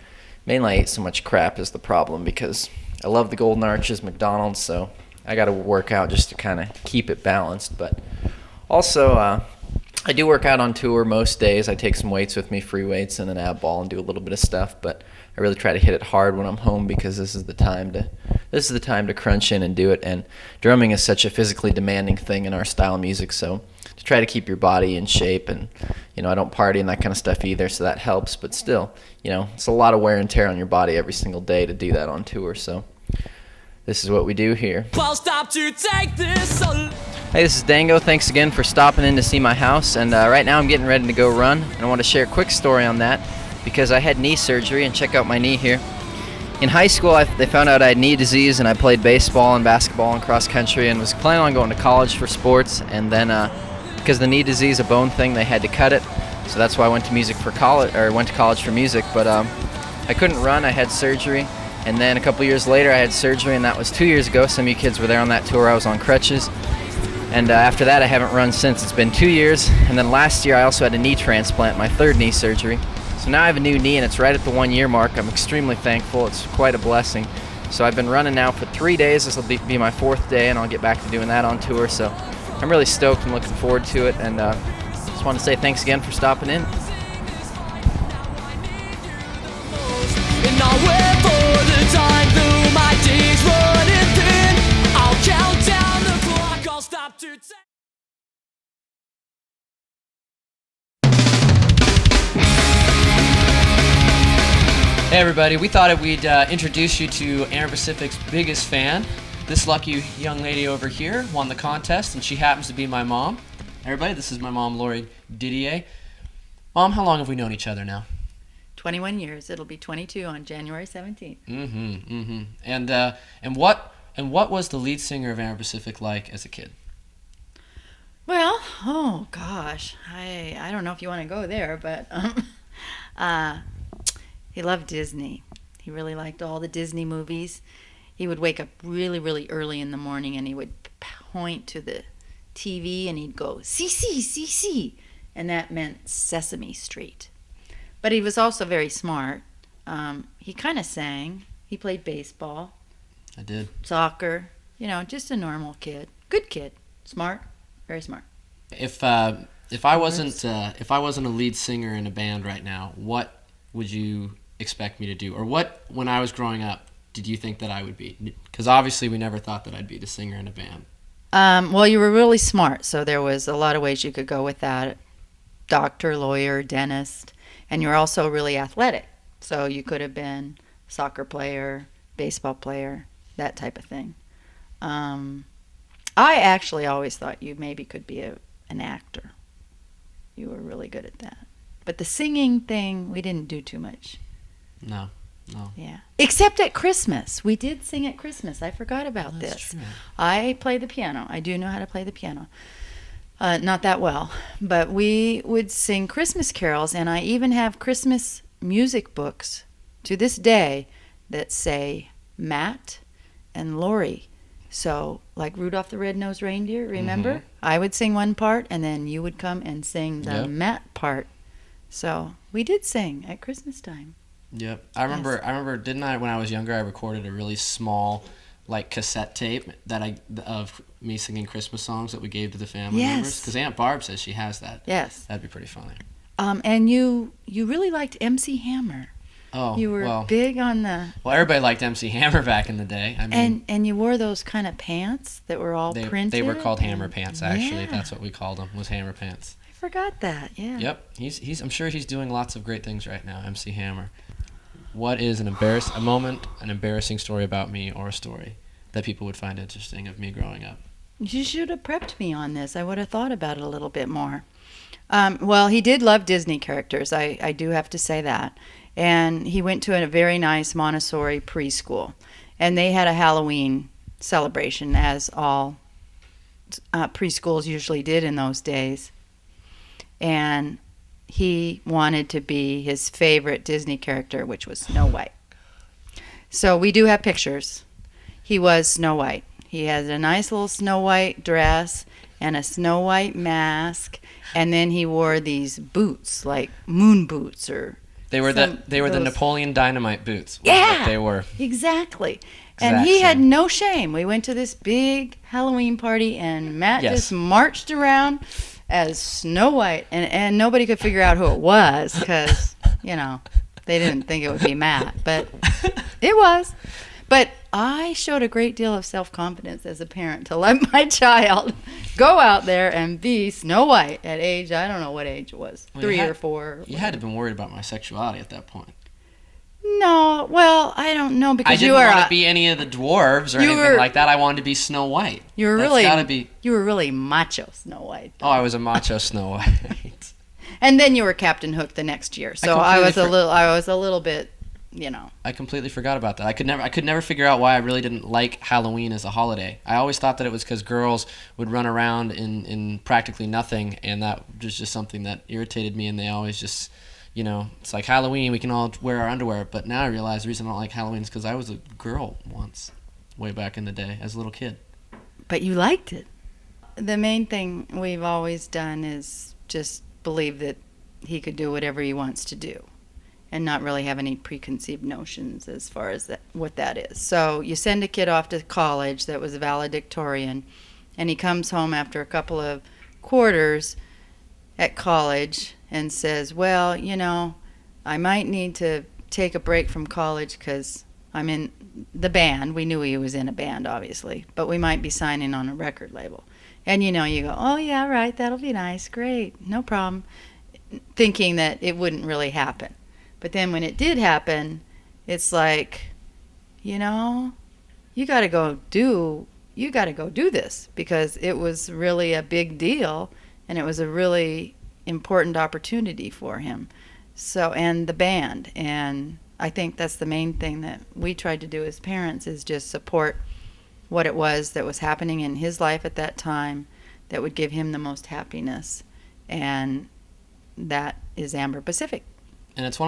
mainly I eat so much crap is the problem, because I love the Golden Arches, McDonald's, so I got to work out just to kind of keep it balanced. But also, I do work out on tour most days. I take some weights with me, free weights, and an ab ball, and do a little bit of stuff, but I really try to hit it hard when I'm home because this is the time to crunch in and do it, and drumming is such a physically demanding thing in our style of music, so to try to keep your body in shape. And, you know, I don't party and that kind of stuff either, so that helps, but still, you know, it's a lot of wear and tear on your body every single day to do that on tour, so this is what we do here. I'll stop to take this. Hey, this is Dango. Thanks again for stopping in to see my house, and right now I'm getting ready to go run, and I want to share a quick story on that because I had knee surgery, and check out my knee here. In high school, they found out I had knee disease, and I played baseball and basketball and cross country and was planning on going to college for sports, and then because the knee disease, a bone thing, they had to cut it, so that's why I went to college for music, but I couldn't run. I had surgery, and then a couple years later I had surgery, and that was 2 years ago. Some of you kids were there on that tour. I was on crutches, and after that I haven't run since. It's been 2 years, and then last year I also had a knee transplant, my 3rd knee surgery. So now I have a new knee, and it's right at the 1 year mark. I'm extremely thankful. It's quite a blessing. So I've been running now for 3 days. This will be my 4th day, and I'll get back to doing that on tour. So I'm really stoked and looking forward to it, and just want to say thanks again for stopping in. And I'll wait for the time through my days running thin. I'll count down the clock. I'll stop to take. Hey everybody, we thought we'd introduce you to Amber Pacific's biggest fan. This lucky young lady over here won the contest, and she happens to be my mom. Everybody, this is my mom, Lori Didier. Mom, how long have we known each other now? 21 years. It'll be 22 on January 17th. And what was the lead singer of Amber Pacific like as a kid? Well, oh gosh, I don't know if you want to go there, but he loved Disney. He really liked all the Disney movies. He would wake up really, really early in the morning, and he would point to the TV, and he'd go, "See, see, see," and that meant Sesame Street. But he was also very smart. He kind of sang. He played baseball. I did. Soccer. You know, just a normal kid. Good kid. Smart. Very smart. If I wasn't a lead singer in a band right now, what would you expect me to do? Or what, when I was growing up, did you think that I would be? Because obviously we never thought that I'd be the singer in a band. Well, you were really smart, so there was a lot of ways you could go with that. Doctor, lawyer, dentist. And you're also really athletic. So you could have been soccer player, baseball player, that type of thing. I actually always thought you maybe could be an actor. You were really good at that. But the singing thing, we didn't do too much. No. Yeah. Except at Christmas. We did sing at Christmas. I forgot about this. True. I play the piano. I do know how to play the piano. Not that well. But we would sing Christmas carols, and I even have Christmas music books to this day that say Matt and Lori. So, like Rudolph the Red-Nosed Reindeer, remember? Mm-hmm. I would sing one part, and then you would come and sing the Matt part. So, we did sing at Christmas time. Yep. I remember, didn't I, when I was younger, I recorded a really small, like, cassette tape of me singing Christmas songs that we gave to the family members? Because Aunt Barb says she has that. Yes. That'd be pretty funny. And you really liked MC Hammer. Oh, You were well, big on the everybody liked MC Hammer back in the day. I mean, and you wore those kind of pants that were all printed. they were called hammer and- pants. Actually, Yeah. that's what we called them. Was hammer pants. I forgot that. Yeah. Yep. He's. I'm sure he's doing lots of great things right now. MC Hammer. What is an embarrassing story about me, or a story that people would find interesting of me growing up? You should have prepped me on this. I would have thought about it a little bit more. Well, he did love Disney characters. I do have to say that. And he went to a very nice Montessori preschool. And they had a Halloween celebration, as all preschools usually did in those days. And he wanted to be his favorite Disney character, which was Snow White. So we do have pictures. He was Snow White. He had a nice little Snow White dress and a Snow White mask, and then he wore these boots, like moon boots, or They were some- the those- Napoleon Dynamite boots. Was Yeah. what they were. Exactly. And Exact he had same. no shame. We went to this big Halloween party, and Matt Yes. just marched around as Snow White, and nobody could figure out who it was because, they didn't think it would be Matt, but it was. But I showed a great deal of self-confidence as a parent to let my child go out there and be Snow White at age, I don't know what age it was, Well, 3 you had- or 4. You had to have been worried about my sexuality at that point. No, well, I don't know I because you didn't were want a, to be any of the dwarves or You anything were- like that. I wanted to be Snow White. you were That's really gotta be. you were really macho Snow White. Oh, I was a macho Snow White. And then you were Captain Hook the next year. So I was a little bit, I completely forgot about that. I could never figure out why I really didn't like Halloween as a holiday. I always thought that it was because girls would run around in practically nothing, and that was just something that irritated me. And they always just, it's like Halloween, we can all wear our underwear. But now I realize the reason I don't like Halloween is because I was a girl once, way back in the day, as a little kid. but you liked it. The main thing we've always done is just believe that he could do whatever he wants to do and not really have any preconceived notions as far as what that is. So you send a kid off to college that was valedictorian, and he comes home after a couple of quarters at college and says, well, I might need to take a break from college because I'm in the band. We knew he was in a band, obviously, but we might be signing on a record label. And you go, oh yeah, right, that'll be nice, great, no problem, thinking that it wouldn't really happen. But then when it did happen, it's like, you got to go do this, because it was really a big deal and it was a really important opportunity for him. So, and the band, and I think that's the main thing that we tried to do as parents, is just support what it was that was happening in his life at that time that would give him the most happiness, and that is Amber Pacific. And it was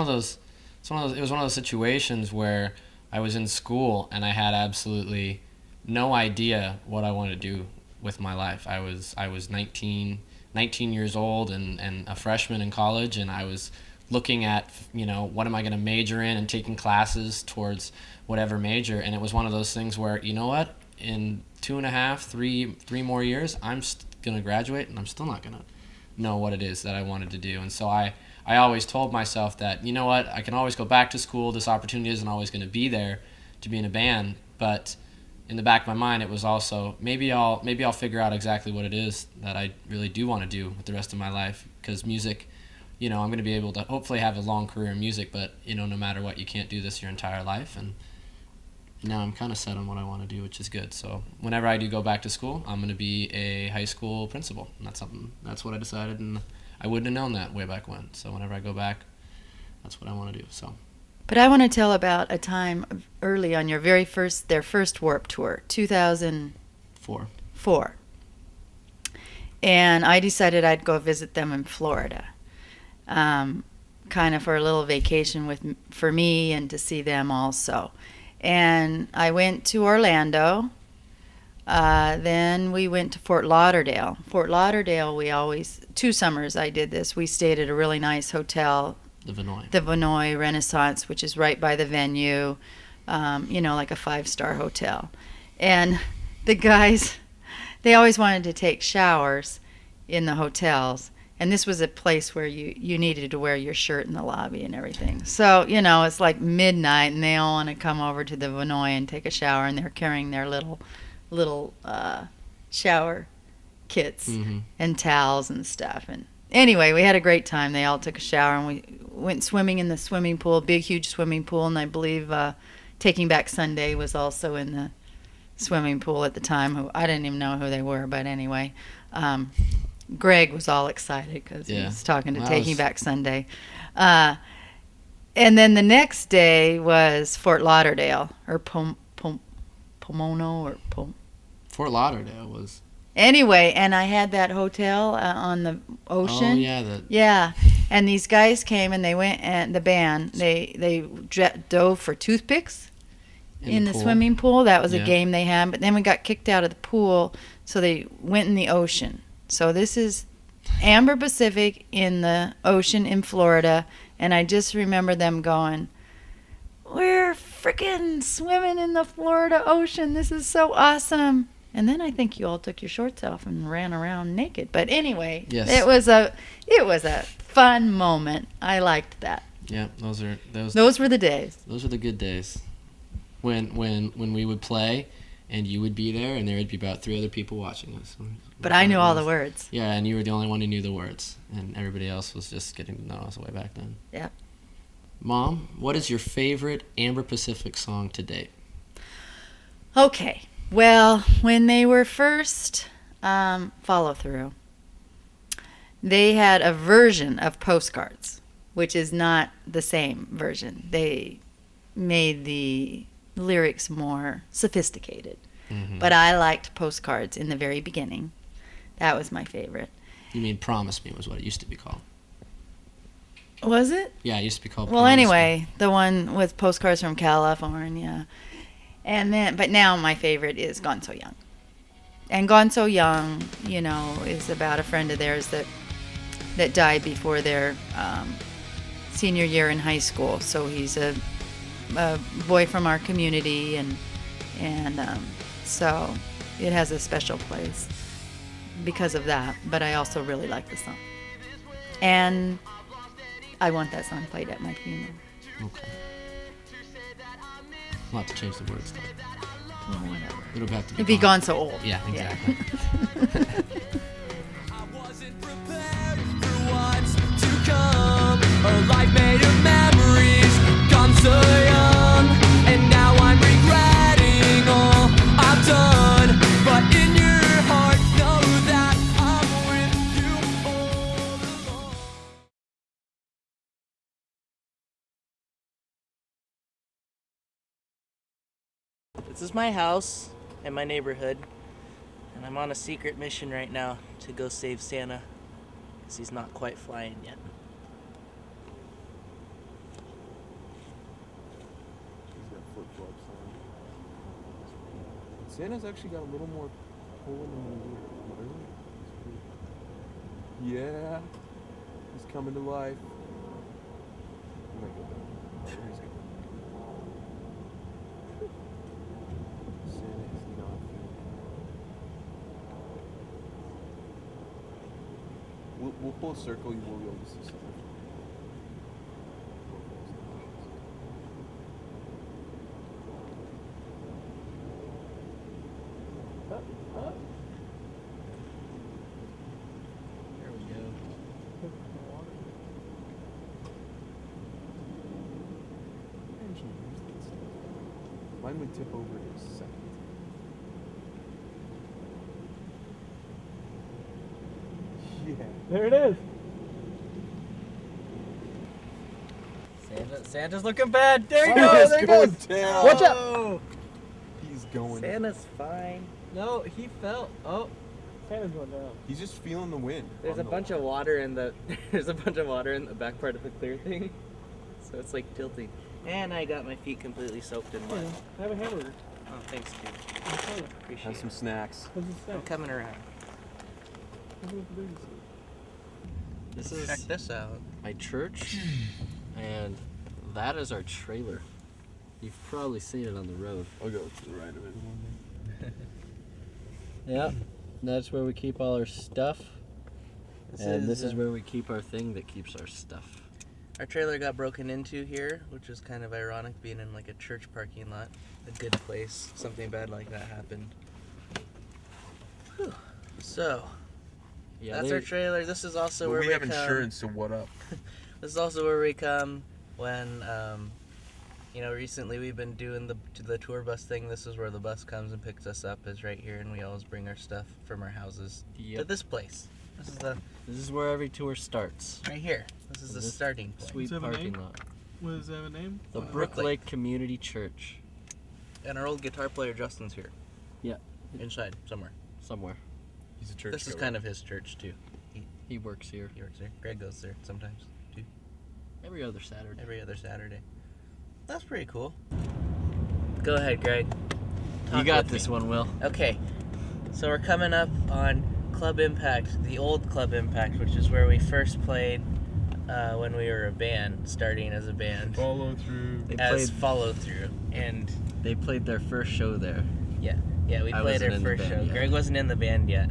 one of those situations where I was in school and I had absolutely no idea what I wanted to do with my life. I was 19 years old and a freshman in college, and I was looking at, what am I going to major in, and taking classes towards whatever major. And it was one of those things where, in 2.5, 3 more years, I'm going to graduate, and I'm still not going to know what it is that I wanted to do. And so I always told myself that, I can always go back to school. This opportunity isn't always going to be there to be in a band. But in the back of my mind, it was also, maybe I'll figure out exactly what it is that I really do want to do with the rest of my life. Because music, I'm going to be able to hopefully have a long career in music, but, no matter what, you can't do this your entire life. And now I'm kind of set on what I want to do, which is good. So whenever I do go back to school, I'm going to be a high school principal. And that's what I decided, and I wouldn't have known that way back when. So whenever I go back, that's what I want to do. So. But I want to tell about a time early on their first Warped Tour, 2004. And I decided I'd go visit them in Florida, kind of for a little vacation for me and to see them also. And I went to Orlando. Then we went to Fort Lauderdale. Fort Lauderdale, 2 summers I did this. We stayed at a really nice hotel, The Vinoy. the Vinoy Renaissance, which is right by the venue, like a 5-star hotel. And the guys, they always wanted to take showers in the hotels. And this was a place where you needed to wear your shirt in the lobby and everything. So, you know, it's like midnight and they all want to come over to the Vinoy and take a shower, and they're carrying their little shower kits and towels and stuff. And anyway, we had a great time. They all took a shower and we went swimming in the swimming pool, big, huge swimming pool. And I believe Taking Back Sunday was also in the swimming pool at the time. Who I didn't even know who they were, but anyway. Greg was all excited because he was talking to Taking Back Sunday. And then the next day was Fort Lauderdale, or Pomona, or Fort Lauderdale was. Anyway, and I had that hotel on the ocean. Oh, yeah. Yeah. And these guys came and they went, and the band, they dove for toothpicks in the swimming pool. That was a game they had. But then we got kicked out of the pool, so they went in the ocean. So this is Amber Pacific in the ocean in Florida, and I just remember them going, "We're freaking swimming in the Florida ocean. This is so awesome." And then I think you all took your shorts off and ran around naked. But anyway, it was a fun moment. I liked that. Yeah, those were the days. Those were the good days. When we would play, and you would be there, and there would be about 3 other people watching us. But I knew all the words. Yeah, and you were the only one who knew the words, and everybody else was just getting to know us way back then. Yeah. Mom, what is your favorite Amber Pacific song to date? Okay. Well, when they were first Follow Through, they had a version of Postcards, which is not the same version. They made the lyrics more sophisticated. But I liked Postcards in the very beginning. That was my favorite. You mean Promise Me was what it used to be called. Was it? Yeah, it used to be called Well, Promise anyway, Me. the one with Postcards from California. And then, but now my favorite is Gone So Young. And Gone So Young, you know, is about a friend of theirs that died before their senior year in high school. So he's a boy from our community, and so it has a special place because of that. But I also really like the song, and I want that song played at my funeral. Okay. We'll have to change the words though. Well, whatever. It'll have to be. It'd be Gone So Old. Yeah, exactly. I wasn't prepared for what's to come. A life made of memories, gone so young, and now I'm regretting all I've done. But in your heart, know that I'm with you all along. This is my house and my neighborhood, and I'm on a secret mission right now to go save Santa, because he's not quite flying yet. He's got flip-flops on. Santa's actually got a little more pull than we do. Yeah, he's coming to life. He might go down. There he's going. Santa is not feeling it. We'll pull a circle, you will be able to see something. There we go. Mine would tip over in a second. Yeah. There it is. Santa's looking bad. There he Oh, goes. he's There he going goes. down. Watch out. Oh, He's going. Santa's fine. No, he fell. Oh, Santa's going down. He's just feeling the wind. There's a bunch of water in the back part of the clear thing, so it's like tilting. And I got my feet completely soaked in mud. Have a hamburger. Oh, thanks, dude. Appreciate Have some it. snacks. I'm coming around. This is Check this out. my church, and that is our trailer. You've probably seen it on the road. I'll go to the right of it. Yep, that's where we keep all our stuff. This is where we keep our thing that keeps our stuff. Our trailer got broken into here, which is kind of ironic, being in like a church parking lot. A good place. Something bad like that happened. Whew. So, that's our trailer. This is also where we have come. insurance, so what up? This is also where we come when, recently we've been doing the tour bus thing. This is where the bus comes and picks us up, is right here, and we always bring our stuff from our houses to this place. This is where every tour starts. Right here. This is the starting point. Sweet parking lot. What does that have a name? The Brook Lake Community Church. And our old guitar player Justin's here. Yeah. Inside, somewhere. He's a church. This is kind of his church too. He works here. He works there. Greg goes there sometimes too. Every other Saturday. That's pretty cool. Go ahead, Greg. You got this one, Will. Okay. So we're coming up on Club Impact, the old Club Impact, which is where we first played when we were a band, starting as a band. Follow through. Follow Through. And they played their first show there. Yeah, we played our first show. Yet. Greg wasn't in the band yet.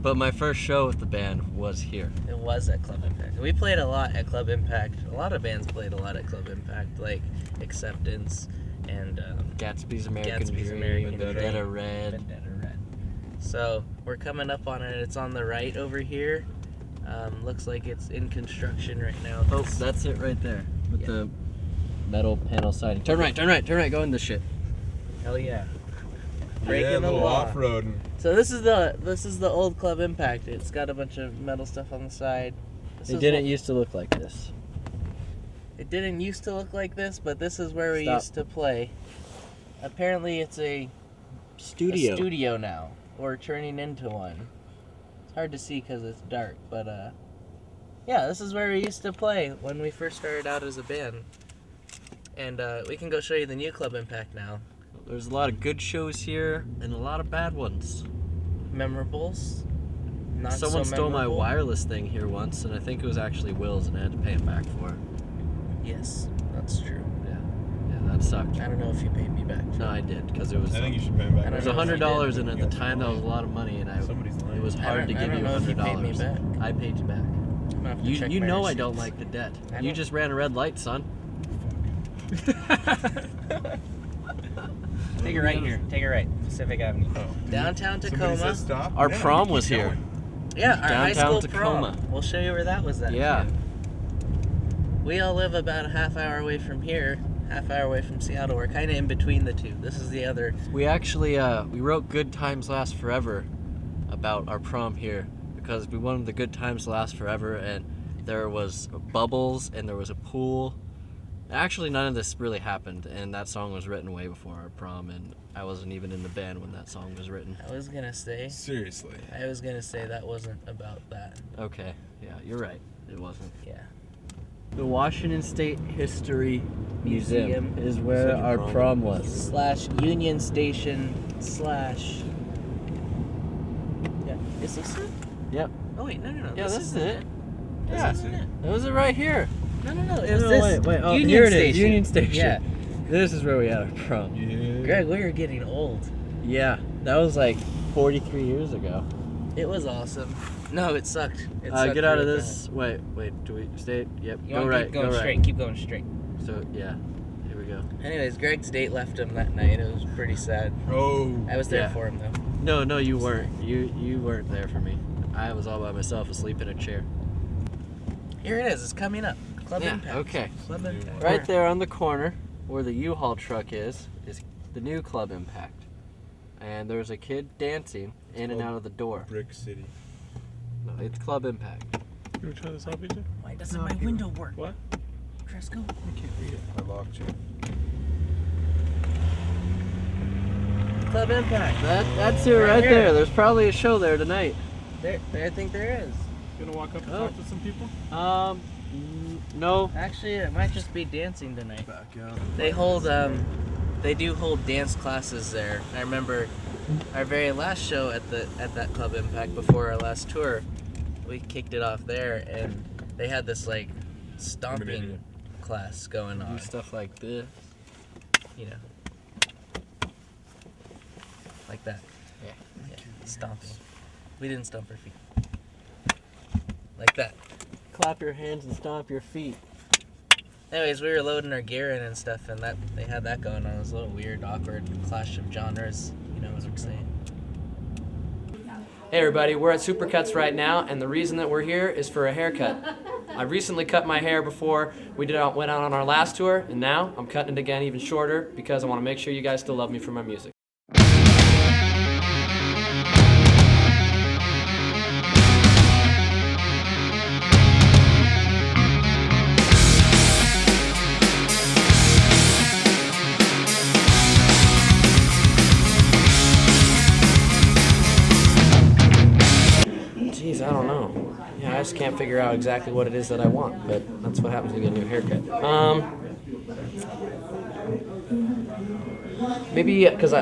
But my first show with the band was here. It was at Club Impact. We played a lot at Club Impact. A lot of bands played a lot at Club Impact, like Acceptance and Gatsby's American Dream, Vendetta Red. So we're coming up on it. It's on the right over here. Looks like it's in construction right now. Oh, that's it right there with the metal panel siding. Turn right, go in this shit. Hell yeah. Breaking the law. Off-roading. So this is the old Club Impact. It's got a bunch of metal stuff on the side. It didn't used to look like this. It didn't used to look like this, but this is where we used to play. Apparently it's a studio now, or turning into one. It's hard to see because it's dark, but yeah, this is where we used to play when we first started out as a band. And we can go show you the new Club Impact now. There's a lot of good shows here and a lot of bad ones. Memorables. Someone stole my wireless thing here once, and I think it was actually Will's, and I had to pay him back for it. Yes, that's true. Yeah, that sucked. I don't know if you paid me back. No, I did, because it was. I think you should pay him back. It was $100, and at the time that was a lot of money, and it was hard to give you $100. If you paid me back. I paid you back. You know I don't like the debt. You just ran a red light, son. Take it right here. Take it right. Pacific Avenue. Downtown Tacoma. Our prom was here. Yeah, our high school Tacoma. prom. We'll show you where that was at. Yeah. Too. We all live about a half hour away from here, half hour away from Seattle. We're kind of in between the two. This is the other. We actually we wrote Good Times Last Forever about our prom here because we wanted the good times to last forever, and there was bubbles and there was a pool. Actually, none of this really happened, and that song was written way before our prom, and I wasn't even in the band when that song was written. I was gonna say. Seriously. I was gonna say that wasn't about that. Okay, yeah, you're right. It wasn't. Yeah. The Washington State History Museum is where our prom was. / Union Station / Yeah. Is this it? Yep. Oh wait, no. Yeah, this is it. Yeah. This isn't it. It was it right here. No. It was this. Wait. Oh, Union here it Station. is. Union Station. Yeah. This is where we had our prom. Yeah. Greg, we are getting old. Yeah, that was like 43 years ago. It was awesome. No, it sucked. Get out of this. Wait. Do we stay? Yep. You go want to right. keep going go straight. right. Keep going straight. So yeah, here we go. Anyways, Greg's date left him that night. It was pretty sad. Oh. I was there for him though. No, you weren't. You weren't there for me. I was all by myself, asleep in a chair. Here it is. It's coming up. Club Impact. Okay. Club Impact. Right there on the corner, where the U-Haul truck is the new Club Impact. And there's a kid dancing in and out of the door. Brick City. No, it's Club Impact. You want to try this out, BJ? Why doesn't my window work? What? Tresco? I can't read it. I locked you. Club Impact. That's it right there. There's probably a show there tonight. There, I think there is. You gonna walk up and talk to some people? No. Actually, it might just be dancing tonight. Back out. They do hold dance classes there. I remember our very last show at that Club Impact before our last tour, we kicked it off there, and they had this like stomping class going on. Do stuff like this. You know. Like that. Yeah. Stomping. We didn't stomp our feet. Like that. Clap your hands and stomp your feet. Anyways, we were loading our gear in and stuff, and that they had that going on. It was a little weird, awkward clash of genres. You know what I'm saying? Hey everybody, we're at Supercuts right now, and the reason that we're here is for a haircut. I recently cut my hair before went out on our last tour, and now I'm cutting it again even shorter because I want to make sure you guys still love me for my music. Jeez, I don't know. Yeah, I just can't figure out exactly what it is that I want, but that's what happens when you get a new haircut. Maybe because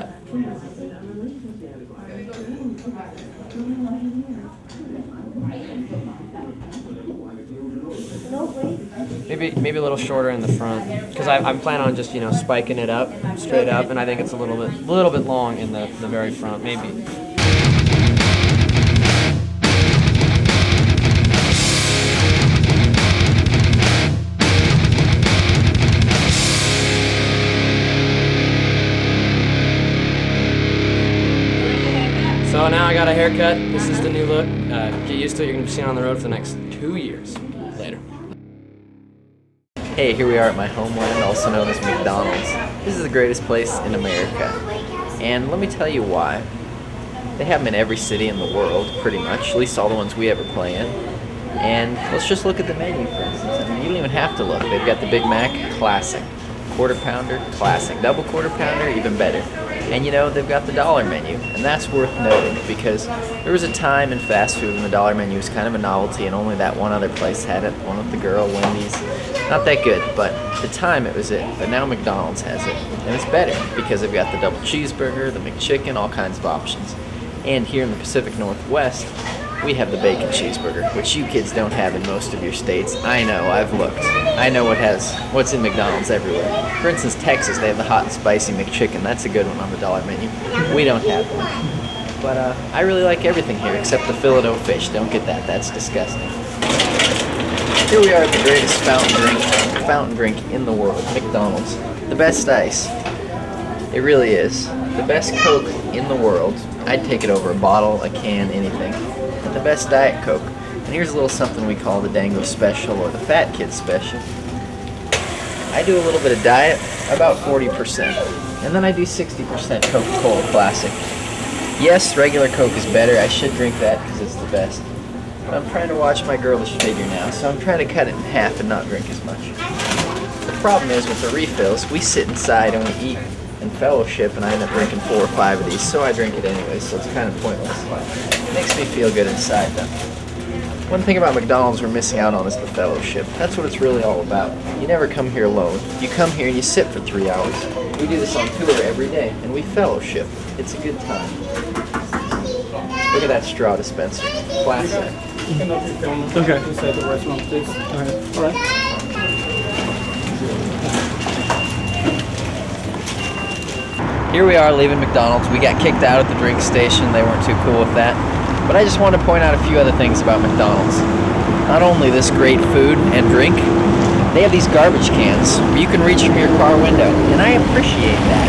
maybe a little shorter in the front because I'm planning on just spiking it up straight up, and I think it's a little bit long in the very front, maybe. So now I got a haircut. This is the new look. Get used to it. You're going to be seen on the road for the next 2 years. Later. Hey, here we are at my homeland, also known as McDonald's. This is the greatest place in America. And let me tell you why. They have them in every city in the world, pretty much, at least all the ones we ever play in. And let's just look at the menu, for instance. I mean, you don't even have to look. They've got the Big Mac, classic. Quarter Pounder, classic. Double Quarter Pounder, even better. And they've got the dollar menu, and that's worth noting because there was a time in fast food when the dollar menu was kind of a novelty and only that one other place had it, one with the girl, Wendy's. Not that good, but at the time it was it. But now McDonald's has it, and it's better because they've got the double cheeseburger, the McChicken, all kinds of options. And here in the Pacific Northwest, we have the bacon cheeseburger, which you kids don't have in most of your states. I know, I've looked. I know what's in McDonald's everywhere. For instance, Texas, they have the hot and spicy McChicken. That's a good one on the dollar menu. We don't have one. But I really like everything here except the filet fish. Don't get that. That's disgusting. Here we are at the greatest fountain drink in the world, McDonald's. The best ice. It really is. The best Coke in the world. I'd take it over a bottle, a can, anything. The best Diet Coke. And here's a little something we call the Dango Special or the Fat Kid Special. I do a little bit of diet, about 40%. And then I do 60% Coca-Cola Classic. Yes, regular Coke is better. I should drink that because it's the best. But I'm trying to watch my girlish figure now, so I'm trying to cut it in half and not drink as much. The problem is with the refills, we sit inside and we eat and fellowship, and I end up drinking 4 or 5 of these, so I drink it anyway, so it's kind of pointless. It makes me feel good inside, though. One thing about McDonald's we're missing out on is the fellowship. That's what it's really all about. You never come here alone. You come here and you sit for 3 hours. We do this on tour every day, and we fellowship. It's a good time. Look at that straw dispenser. Classic. Okay. Inside the restaurant, please. All right. Here we are leaving McDonald's. We got kicked out at the drink station. They weren't too cool with that. But I just want to point out a few other things about McDonald's. Not only this great food and drink, they have these garbage cans where you can reach from your car window. And I appreciate that.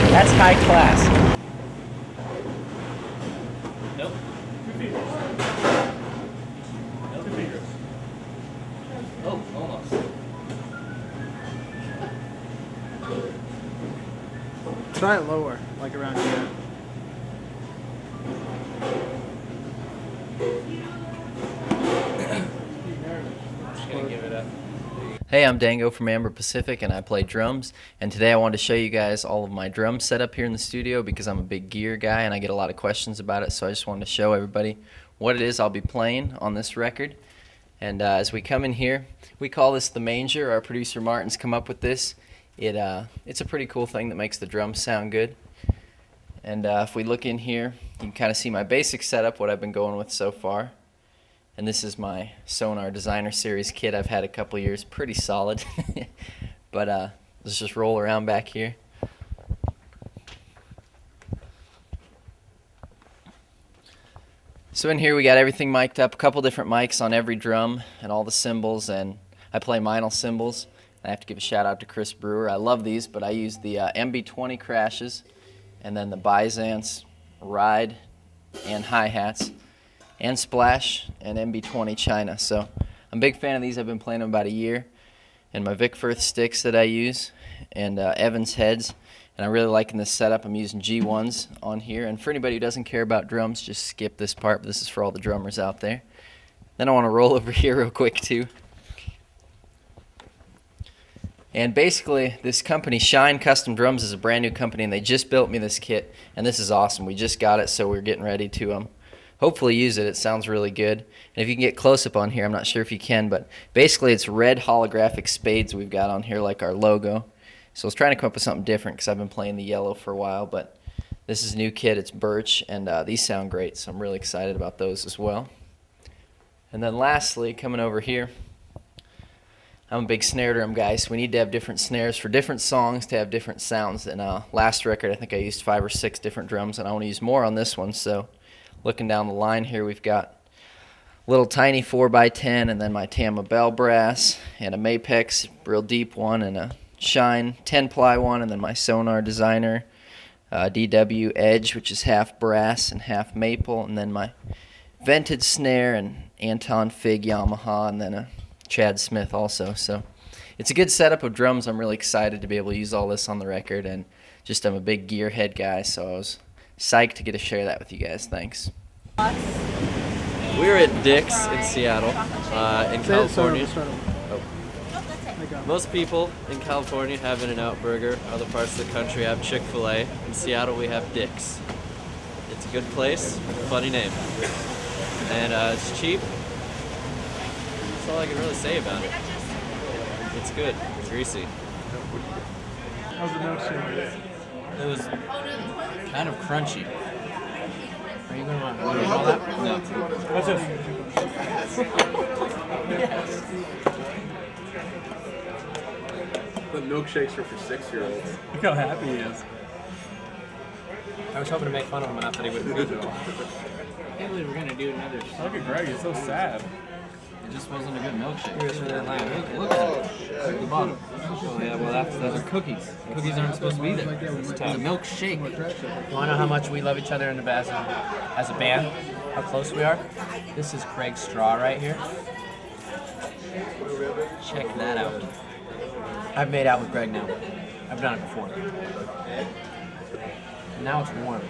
That's high class. Oh, almost. Try it lower, like around here. Just gonna give it up. Hey, I'm Dango from Amber Pacific, and I play drums. And today I wanted to show you guys all of my drum setup here in the studio because I'm a big gear guy and I get a lot of questions about it. So I just wanted to show everybody what it is I'll be playing on this record. And as we come in here, we call this the manger. Our producer Martin's come up with this. It's a pretty cool thing that makes the drums sound good. And if we look in here, you can kind of see my basic setup, what I've been going with so far. And this is my Sonar Designer Series kit I've had a couple years, pretty solid. But let's just roll around back here. So So in here we got everything mic'd up, a couple different mics on every drum and all the cymbals, and I play Meinl cymbals. I have to give a shout out to Chris Brewer. I love these, but I use the MB20 crashes and then the Byzance ride and hi-hats and splash and MB20 China. So I'm a big fan of these. I've been playing them about a year. And my Vic Firth sticks that I use and Evans heads. And I'm really liking this setup. I'm using G1s on here. And for anybody who doesn't care about drums, just skip this part. But this is for all the drummers out there. Then I want to roll over here real quick too. And basically, this company, Shine Custom Drums, is a brand new company, and they just built me this kit. And this is awesome. We just got it, so we're getting ready to hopefully use it. It sounds really good. And if you can get close up on here, I'm not sure if you can, but basically it's red holographic spades we've got on here like our logo. So I was trying to come up with something different because I've been playing the yellow for a while, but this is a new kit. It's birch, and these sound great, so I'm really excited about those as well. And then lastly, coming over here, I'm a big snare drum guy, so we need to have different snares for different songs to have different sounds. And last record, I think I used 5 or 6 different drums, and I want to use more on this one. So looking down the line here, we've got little tiny 4x10, and then my Tama Bell brass, and a Mapex, real deep one, and a Shine 10-ply one, and then my Sonar Designer DW Edge, which is half brass and half maple, and then my vented snare and Anton Fig Yamaha, and then a Chad Smith also. So it's a good setup of drums. I'm really excited to be able to use all this on the record, and just I'm a big gearhead guy, so I was psyched to get to share that with you guys. Thanks. We're at Dick's in Seattle, in California. Most people in California have In-N-Out Burger. Other parts of the country have Chick-fil-A. In Seattle, we have Dick's. It's a good place, funny name, and it's cheap. That's all I can really say about it. It's good, greasy. How's the milkshake? It was kind of crunchy. Are you going to want to roll that? No. What's this? The milkshakes are for 6-year-olds. Look how happy he is. I was hoping to make fun of him enough that he wouldn't lose it all. I can't believe we're going to do another. Look at Greg, he's so sad. It just wasn't a good milkshake. Look at it. Look at the bottom. Oh yeah, well those are cookies. Cookies aren't supposed to be there. It's a milkshake. You wanna know how much we love each other in the band as a band? How close we are? This is Craig's straw right here. Check that out. I've made out with Greg now. I've done it before. Now it's warm.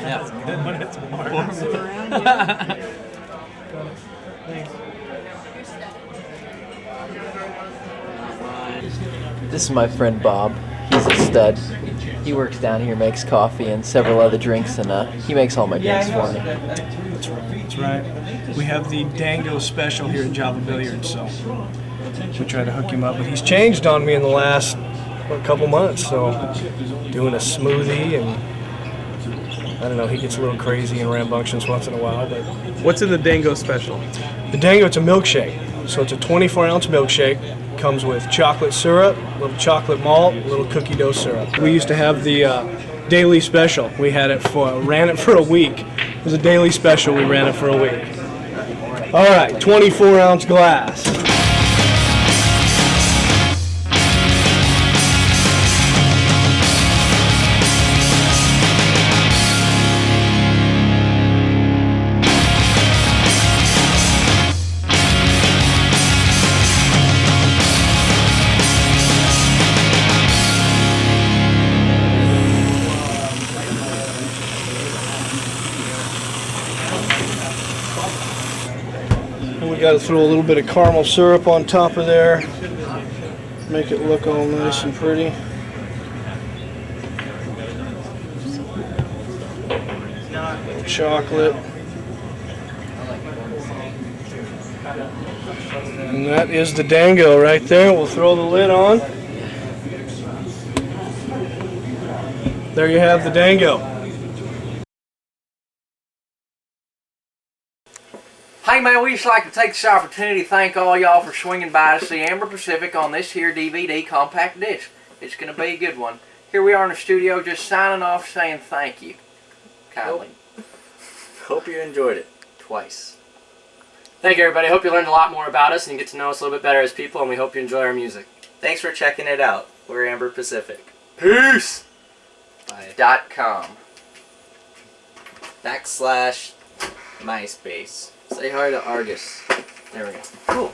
Yeah, it's good when it's warm. Thanks. This is my friend Bob. He's a stud. He works down here, makes coffee and several other drinks, and he makes all my drinks for me. That's right. We have the Dango special here at Java Billiards, so we try to hook him up. But he's changed on me in the last couple months, so doing a smoothie, and I don't know, he gets a little crazy and rambunctious once in a while. But What's in the Dango special? the Dango, it's a milkshake. So it's a 24-ounce milkshake. Comes with chocolate syrup, a little chocolate malt, a little cookie dough syrup. We used to have the daily special. We ran it for a week. It was a daily special. We ran it for a week. All right, 24-ounce glass. Got to throw a little bit of caramel syrup on top of there, make it look all nice and pretty. Chocolate. And that is the Dango right there. We'll throw the lid on. There you have the Dango. Hey man, we just like to take this opportunity to thank all y'all for swinging by to see Amber Pacific on this here DVD compact disc. It's going to be a good one. Here we are in the studio just signing off saying thank you. Kindly. Hope you enjoyed it. Twice. Thank you, everybody. Hope you learned a lot more about us and you get to know us a little bit better as people, and we hope you enjoy our music. Thanks for checking it out. We're Amber Pacific. Peace! Bye. .com. /MySpace. Say hi to Argus. There we go. Cool.